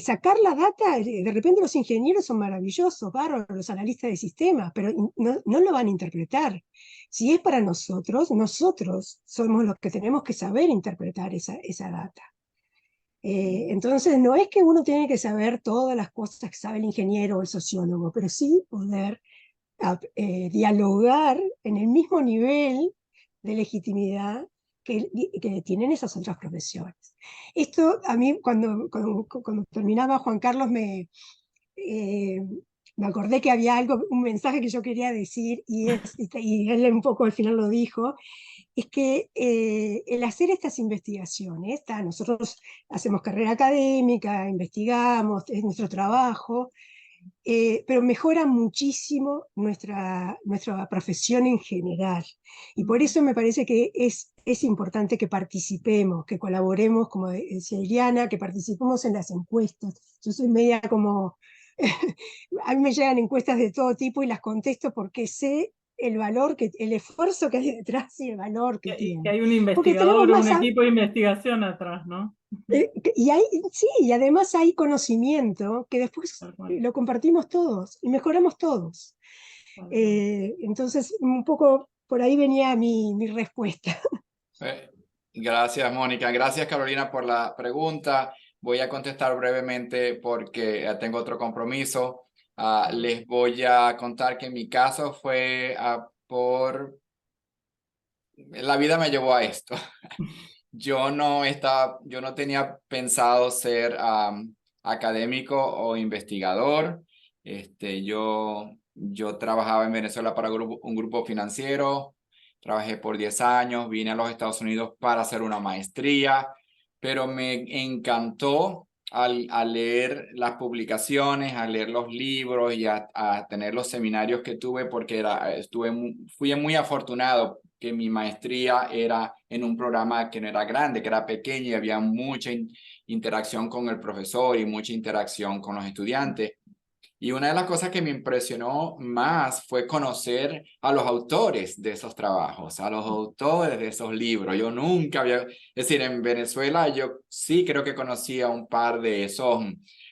Sacar la data, de repente los ingenieros son maravillosos, bárbaros, los analistas de sistemas, pero no lo van a interpretar. Si es para nosotros, nosotros somos los que tenemos que saber interpretar esa data. Entonces, no es que uno tiene que saber todas las cosas que sabe el ingeniero o el sociólogo, pero sí poder dialogar en el mismo nivel de legitimidad que tienen esas otras profesiones. Esto a mí, cuando terminaba Juan Carlos, me acordé que había un mensaje que yo quería decir, y él un poco al final lo dijo, es que el hacer estas investigaciones, nosotros hacemos carrera académica, investigamos, es nuestro trabajo, pero mejora muchísimo nuestra profesión en general. Y por eso me parece que es importante que participemos, que colaboremos, como decía Iliana, que participemos en las encuestas. Yo soy media como... a mí me llegan encuestas de todo tipo y las contesto porque sé el esfuerzo que hay detrás y el valor que Que tiene. hay un Porque tenemos investigador o más... un equipo de investigación atrás, ¿no? Sí, y además hay conocimiento que después Tal cual, lo compartimos todos y mejoramos todos. tal cual. Entonces, un poco por ahí venía mi respuesta. Gracias, Mónica. Gracias, Carolina, por la pregunta. Voy a contestar brevemente porque tengo otro compromiso. Les voy a contar que mi caso fue la vida me llevó a esto. Yo no tenía pensado ser académico o investigador. Yo trabajaba en Venezuela para un grupo financiero. Trabajé por 10 años, vine a los Estados Unidos para hacer una maestría, pero me encantó al leer las publicaciones, a leer los libros y a tener los seminarios que tuve, porque fui muy afortunado que mi maestría era en un programa que no era grande, que era pequeño y había mucha interacción con el profesor y mucha interacción con los estudiantes. Y una de las cosas que me impresionó más fue conocer a los autores de esos trabajos, a los autores de esos libros. Yo nunca es decir, en Venezuela yo sí creo que conocí a un par de esos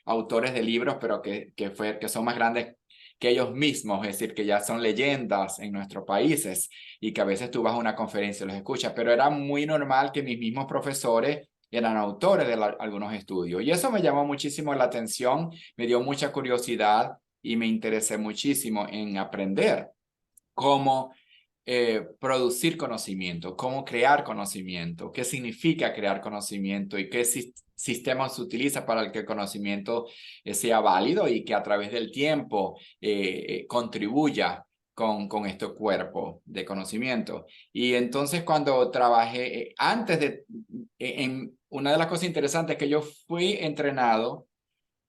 autores de libros, pero que son más grandes que ellos mismos, es decir, que ya son leyendas en nuestros países y que a veces tú vas a una conferencia y los escuchas, pero era muy normal que mis mismos profesores eran autores de algunos estudios. Y eso me llamó muchísimo la atención, me dio mucha curiosidad y me interesé muchísimo en aprender cómo producir conocimiento, cómo crear conocimiento, qué significa crear conocimiento y qué sistema se utiliza para que el conocimiento sea válido y que a través del tiempo contribuya con este cuerpo de conocimiento. Y entonces cuando trabajé, en una de las cosas interesantes es que yo fui entrenado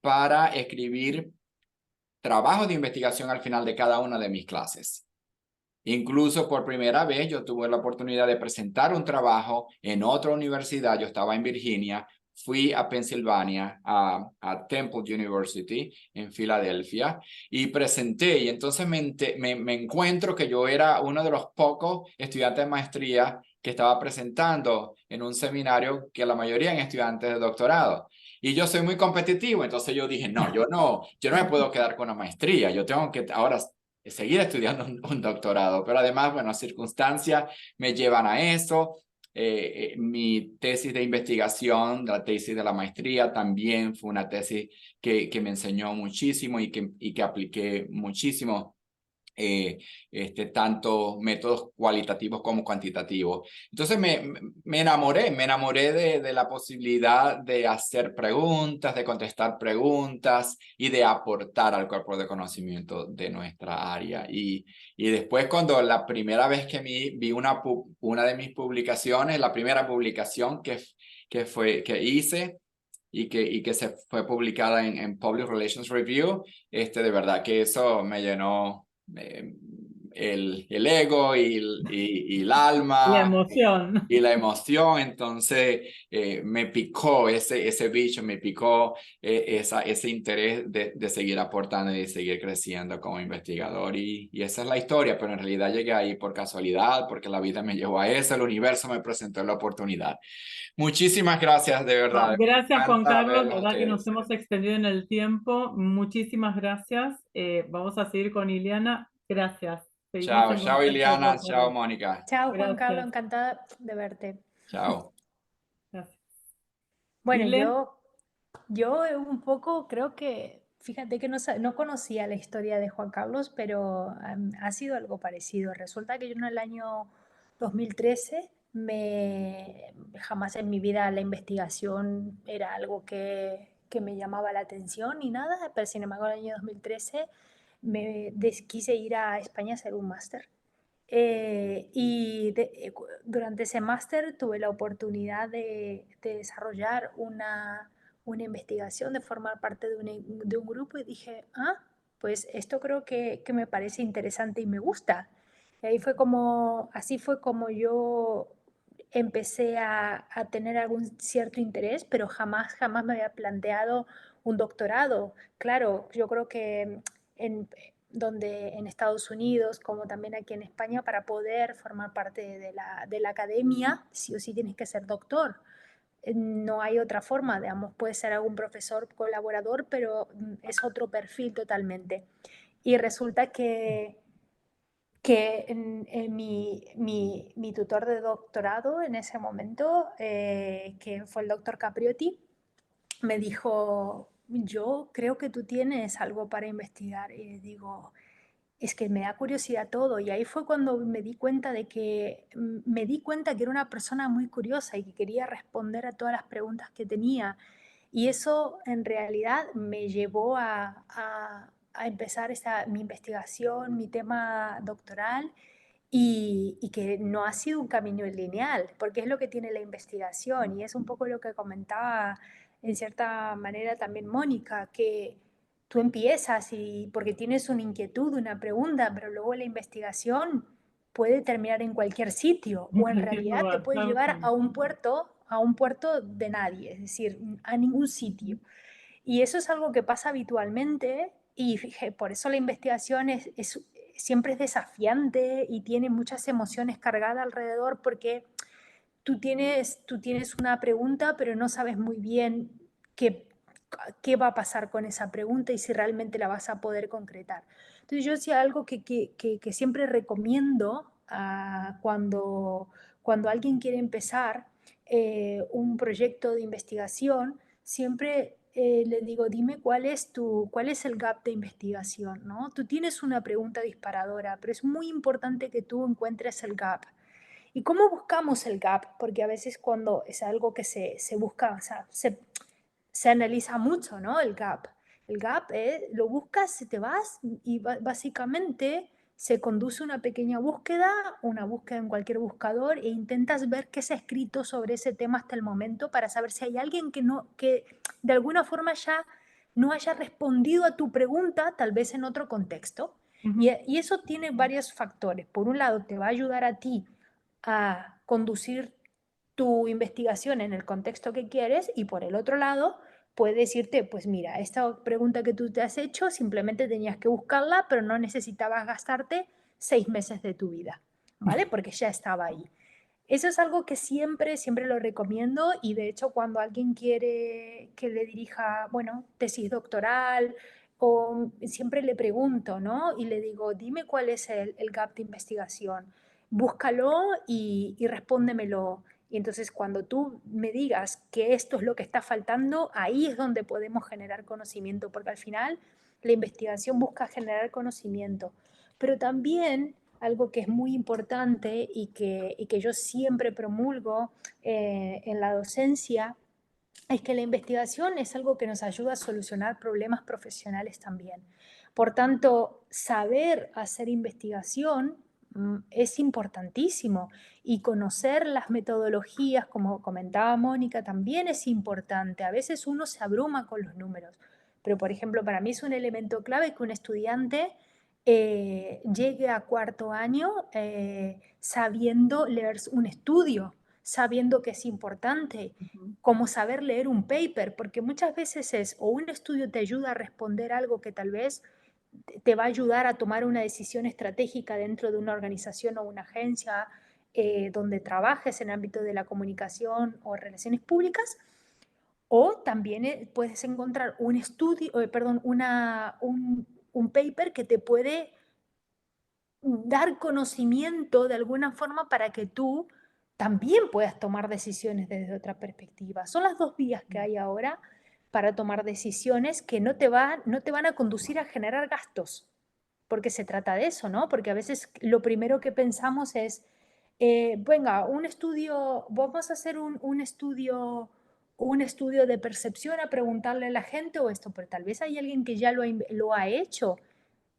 para escribir trabajos de investigación al final de cada una de mis clases. Incluso por primera vez yo tuve la oportunidad de presentar un trabajo en otra universidad, yo estaba en Virginia, fui a Pensilvania, a Temple University en Filadelfia, y presenté, y entonces me encuentro que yo era uno de los pocos estudiantes de maestría que estaba presentando en un seminario que la mayoría eran estudiantes de doctorado. Y yo soy muy competitivo, entonces yo dije, no, yo no me puedo quedar con una maestría, yo tengo que ahora seguir estudiando un doctorado, pero además, bueno, circunstancias me llevan a eso. Mi tesis de investigación, la tesis de la maestría, también fue una tesis que me enseñó muchísimo y que apliqué muchísimo. Tanto métodos cualitativos como cuantitativos. Entonces me enamoré de la posibilidad de hacer preguntas, de contestar preguntas y de aportar al cuerpo de conocimiento de nuestra área. Y después cuando la primera vez que vi una de mis publicaciones, la primera publicación que hice, y que se fue publicada en Public Relations Review, de verdad que eso me llenó el ego y el alma. La emoción. Y la emoción, entonces me picó ese bicho, me picó ese interés de seguir aportando y de seguir creciendo como investigador. Y esa es la historia, pero en realidad llegué ahí por casualidad, porque la vida me llevó a eso, el universo me presentó la oportunidad. Muchísimas gracias, de verdad. Gracias, Juan Carlos. La verdad que nos Ustedes. hemos extendido en el tiempo. Muchísimas gracias. Vamos a seguir con Ileana. Gracias. Seguimos en Chao, contacto, Iliana. Juan Chao, Carlos. Mónica. Chao, Juan Carlos, Gracias. encantada de verte. Chao. Gracias. Bueno, Ile. yo un poco creo que, fíjate que no conocía la historia de Juan Carlos, pero ha sido algo parecido. Resulta que yo en el año 2013 jamás en mi vida la investigación era algo que me llamaba la atención ni nada, pero sin embargo en el año 2013 quise ir a España a hacer un máster. Durante ese máster tuve la oportunidad de desarrollar una investigación, de formar parte de un grupo y dije, pues esto creo que me parece interesante y me gusta. Y así fue como yo empecé a tener algún cierto interés, pero jamás me había planteado un doctorado. Claro, yo creo que en Estados Unidos, como también aquí en España, para poder formar parte de la academia, sí o sí tienes que ser doctor. No hay otra forma, digamos, puede ser algún profesor colaborador, pero es otro perfil totalmente. Y resulta que mi tutor de doctorado en ese momento, que fue el doctor Capriotti, me dijo, yo creo que tú tienes algo para investigar. Y digo, es que me da curiosidad todo. Y ahí fue cuando me di cuenta que era una persona muy curiosa y que quería responder a todas las preguntas que tenía. Y eso en realidad me llevó a empezar mi investigación, mi tema doctoral, y que no ha sido un camino lineal, porque es lo que tiene la investigación y es un poco lo que comentaba en cierta manera también Mónica, que tú empiezas porque tienes una inquietud, una pregunta, pero luego la investigación puede terminar en cualquier sitio o en realidad te puede llevar a un puerto de nadie, es decir, a ningún sitio. Y eso es algo que pasa habitualmente y por eso la investigación siempre es desafiante y tiene muchas emociones cargadas alrededor porque tú tienes una pregunta pero no sabes muy bien qué va a pasar con esa pregunta y si realmente la vas a poder concretar. Entonces yo sí algo que siempre recomiendo cuando alguien quiere empezar un proyecto de investigación, siempre le digo, dime cuál es el gap de investigación, ¿no? Tú tienes una pregunta disparadora, pero es muy importante que tú encuentres el gap. ¿Y cómo buscamos el gap? Porque a veces cuando es algo que se busca, o sea, se analiza mucho, ¿no? El gap. El gap lo buscas, te vas y básicamente se conduce una pequeña búsqueda en cualquier buscador e intentas ver qué se ha escrito sobre ese tema hasta el momento para saber si hay alguien que de alguna forma ya no haya respondido a tu pregunta, tal vez en otro contexto. Y eso tiene varios factores. Por un lado, te va a ayudar a ti a conducir tu investigación en el contexto que quieres, y por el otro lado puede decirte, pues mira, esta pregunta que tú te has hecho simplemente tenías que buscarla, pero no necesitabas gastarte 6 meses de tu vida, ¿vale? Porque ya estaba ahí. Eso es algo que siempre, siempre lo recomiendo, y de hecho cuando alguien quiere que le dirija, bueno, tesis doctoral, o siempre le pregunto, ¿no? Y le digo, dime cuál es el gap de investigación, búscalo y respóndemelo. Y entonces cuando tú me digas que esto es lo que está faltando, ahí es donde podemos generar conocimiento, porque al final la investigación busca generar conocimiento. Pero también algo que es muy importante y que yo siempre promulgo en la docencia, es que la investigación es algo que nos ayuda a solucionar problemas profesionales también. Por tanto, saber hacer investigación es importantísimo, y conocer las metodologías, como comentaba Mónica, también es importante. A veces uno se abruma con los números, pero por ejemplo, para mí es un elemento clave que un estudiante llegue a cuarto año sabiendo leer un estudio, sabiendo que es importante, como saber leer un paper, porque muchas veces es, o un estudio te ayuda a responder algo que tal vez te va a ayudar a tomar una decisión estratégica dentro de una organización o una agencia donde trabajes en el ámbito de la comunicación o relaciones públicas, o también puedes encontrar un estudio, perdón, un paper que te puede dar conocimiento de alguna forma para que tú también puedas tomar decisiones desde otra perspectiva. Son las dos vías que hay ahora para tomar decisiones que no te van a conducir a generar gastos, porque se trata de eso, ¿no? Porque a veces lo primero que pensamos es, venga, un estudio, vamos a hacer un estudio de percepción, a preguntarle a la gente o esto, pero tal vez hay alguien que ya lo ha hecho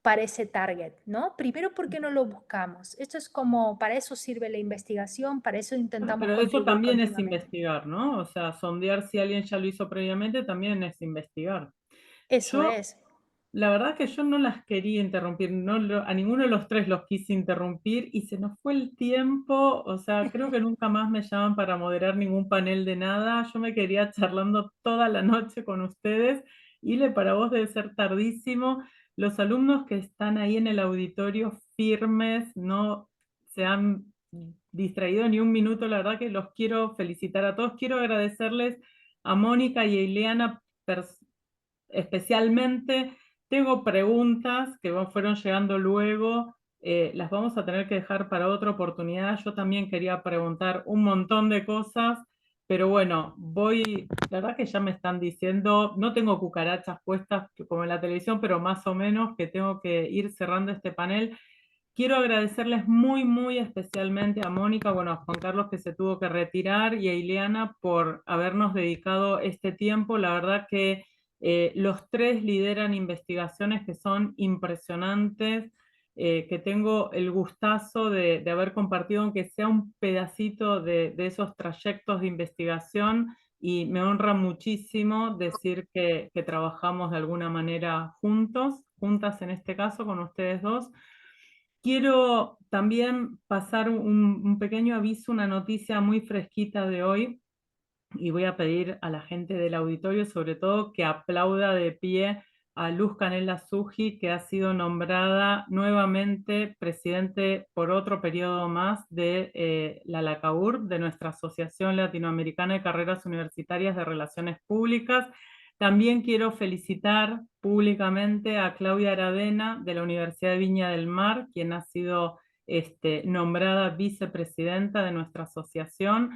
para ese target, ¿no? Primero, ¿por qué no lo buscamos? Esto es como, para eso sirve la investigación, para eso intentamos Pero eso contribuir también es continuamente. investigar, ¿no? O sea, sondear si alguien ya lo hizo previamente también es investigar. Eso Yo, es. la verdad que yo no las quería interrumpir, a ninguno de los tres los quise interrumpir y se nos fue el tiempo, o sea, creo que nunca más me llaman para moderar ningún panel de nada. Yo me quería charlando toda la noche con ustedes. Ile, para vos debe ser tardísimo. Los alumnos que están ahí en el auditorio firmes, no se han distraído ni un minuto, la verdad que los quiero felicitar a todos. Quiero agradecerles a Mónica y a Ileana especialmente. Tengo preguntas que fueron llegando luego, las vamos a tener que dejar para otra oportunidad. Yo también quería preguntar un montón de cosas, pero bueno, la verdad que ya me están diciendo, no tengo cucarachas puestas como en la televisión, pero más o menos que tengo que ir cerrando este panel. Quiero agradecerles muy, muy especialmente a Mónica, bueno, a Juan Carlos que se tuvo que retirar y a Ileana por habernos dedicado este tiempo. La verdad que los tres lideran investigaciones que son impresionantes, que tengo el gustazo de haber compartido, aunque sea un pedacito de esos trayectos de investigación, y me honra muchísimo decir que trabajamos de alguna manera juntos, juntas en este caso, con ustedes dos. Quiero también pasar un pequeño aviso, una noticia muy fresquita de hoy, y voy a pedir a la gente del auditorio, sobre todo, que aplauda de pie a Luz Canela Suji, que ha sido nombrada nuevamente presidente por otro periodo más de la LACAUR, de nuestra Asociación Latinoamericana de Carreras Universitarias de Relaciones Públicas. También quiero felicitar públicamente a Claudia Aravena de la Universidad de Viña del Mar, quien ha sido nombrada vicepresidenta de nuestra asociación.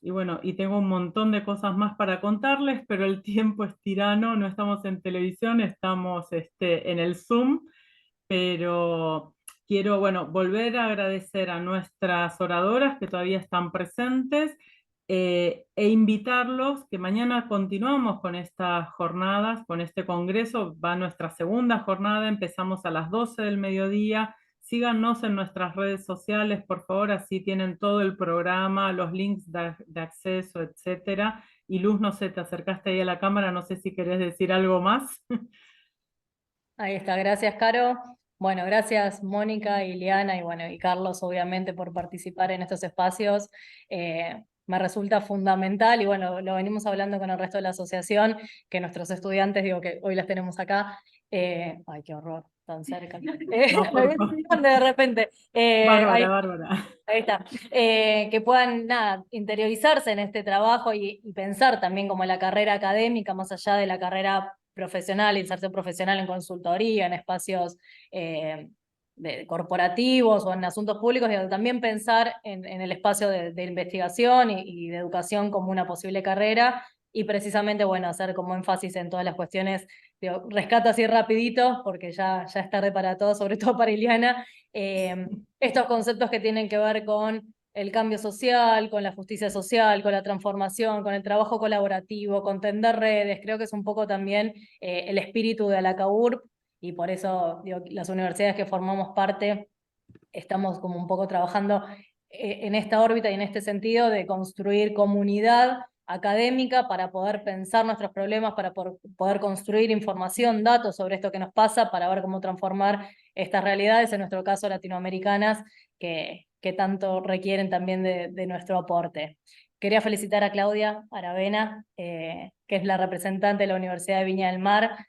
Y bueno, y tengo un montón de cosas más para contarles, pero el tiempo es tirano, no estamos en televisión, estamos en el Zoom, pero quiero, bueno, volver a agradecer a nuestras oradoras que todavía están presentes, e invitarlos que mañana continuamos con estas jornadas, con este congreso. Va nuestra segunda jornada, empezamos a las 12 del mediodía. Síganos en nuestras redes sociales, por favor, así tienen todo el programa, los links de acceso, etcétera. Y Luz, no sé, te acercaste ahí a la cámara, no sé si querés decir algo más. Ahí está, gracias, Caro. Bueno, gracias Mónica, Ileana y bueno, y Carlos obviamente por participar en estos espacios. Me resulta fundamental y bueno, lo venimos hablando con el resto de la asociación, que nuestros estudiantes, digo que hoy las tenemos acá, ay, qué horror, tan cerca. No, Me por favor. vienen de repente. Ahí, Bárbara, Bárbara. ahí está. Que puedan nada, interiorizarse en este trabajo y pensar también como la carrera académica, más allá de la carrera profesional, inserción profesional en consultoría, en espacios corporativos o en asuntos públicos, y también pensar en el espacio de investigación y de educación como una posible carrera, y precisamente, bueno, hacer como énfasis en todas las cuestiones, digo, rescato así rapidito, porque ya es tarde para todos, sobre todo para Ileana, estos conceptos que tienen que ver con el cambio social, con la justicia social, con la transformación, con el trabajo colaborativo, con tender redes. Creo que es un poco también el espíritu de Alacaurp, y por eso digo, las universidades que formamos parte estamos como un poco trabajando en esta órbita y en este sentido de construir comunidad académica para poder pensar nuestros problemas, para poder construir información, datos sobre esto que nos pasa, para ver cómo transformar estas realidades, en nuestro caso latinoamericanas, que tanto requieren también de nuestro aporte. Quería felicitar a Claudia Aravena, que es la representante de la Universidad de Viña del Mar,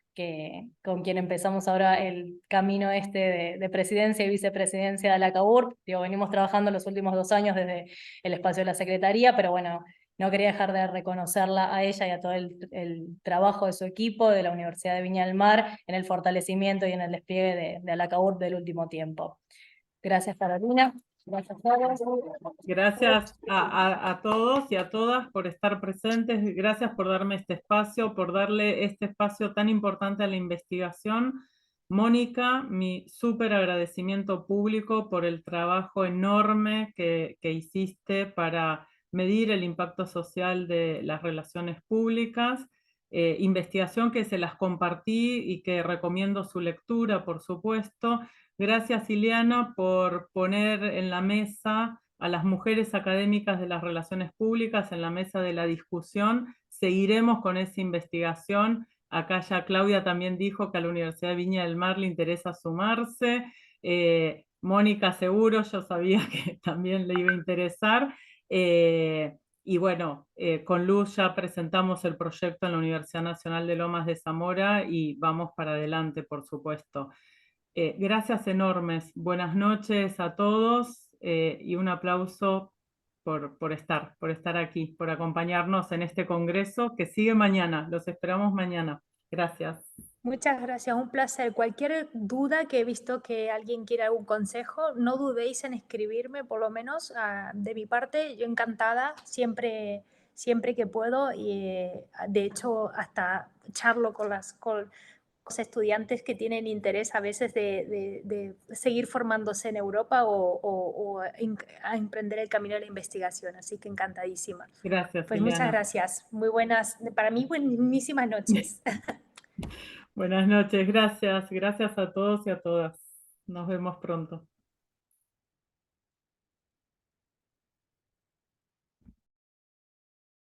con quien empezamos ahora el camino de presidencia y vicepresidencia de la CAURP. Digo, venimos trabajando los últimos 2 años desde el espacio de la Secretaría, pero bueno, no quería dejar de reconocerla a ella y a todo el trabajo de su equipo de la Universidad de Viña del Mar en el fortalecimiento y en el despliegue de la CAURP del último tiempo. Gracias, Carolina. Gracias a todos. Gracias a todos y a todas por estar presentes. Gracias por darme este espacio, por darle este espacio tan importante a la investigación. Mónica, mi súper agradecimiento público por el trabajo enorme que hiciste para medir el impacto social de las relaciones públicas. Investigación que se las compartí y que recomiendo su lectura, por supuesto. Gracias, Ileana, por poner en la mesa a las mujeres académicas de las relaciones públicas, en la mesa de la discusión. Seguiremos con esa investigación. Acá ya Claudia también dijo que a la Universidad de Viña del Mar le interesa sumarse. Mónica seguro, yo sabía que también le iba a interesar. Y bueno, con Luz ya presentamos el proyecto en la Universidad Nacional de Lomas de Zamora y vamos para adelante, por supuesto. Gracias enormes. Buenas noches a todos y un aplauso por estar aquí, por acompañarnos en este congreso que sigue mañana. Los esperamos mañana. Gracias. Muchas gracias, un placer. Cualquier duda que he visto que alguien quiera algún consejo, no dudéis en escribirme, por lo menos de mi parte, yo encantada, siempre que puedo, y de hecho hasta charlo con los estudiantes que tienen interés a veces de seguir formándose en Europa o a emprender el camino de la investigación, así que encantadísima. Gracias, Pues Ileana. muchas gracias, muy buenas, para mí buenísimas noches. Buenas noches, gracias. Gracias a todos y a todas. Nos vemos pronto.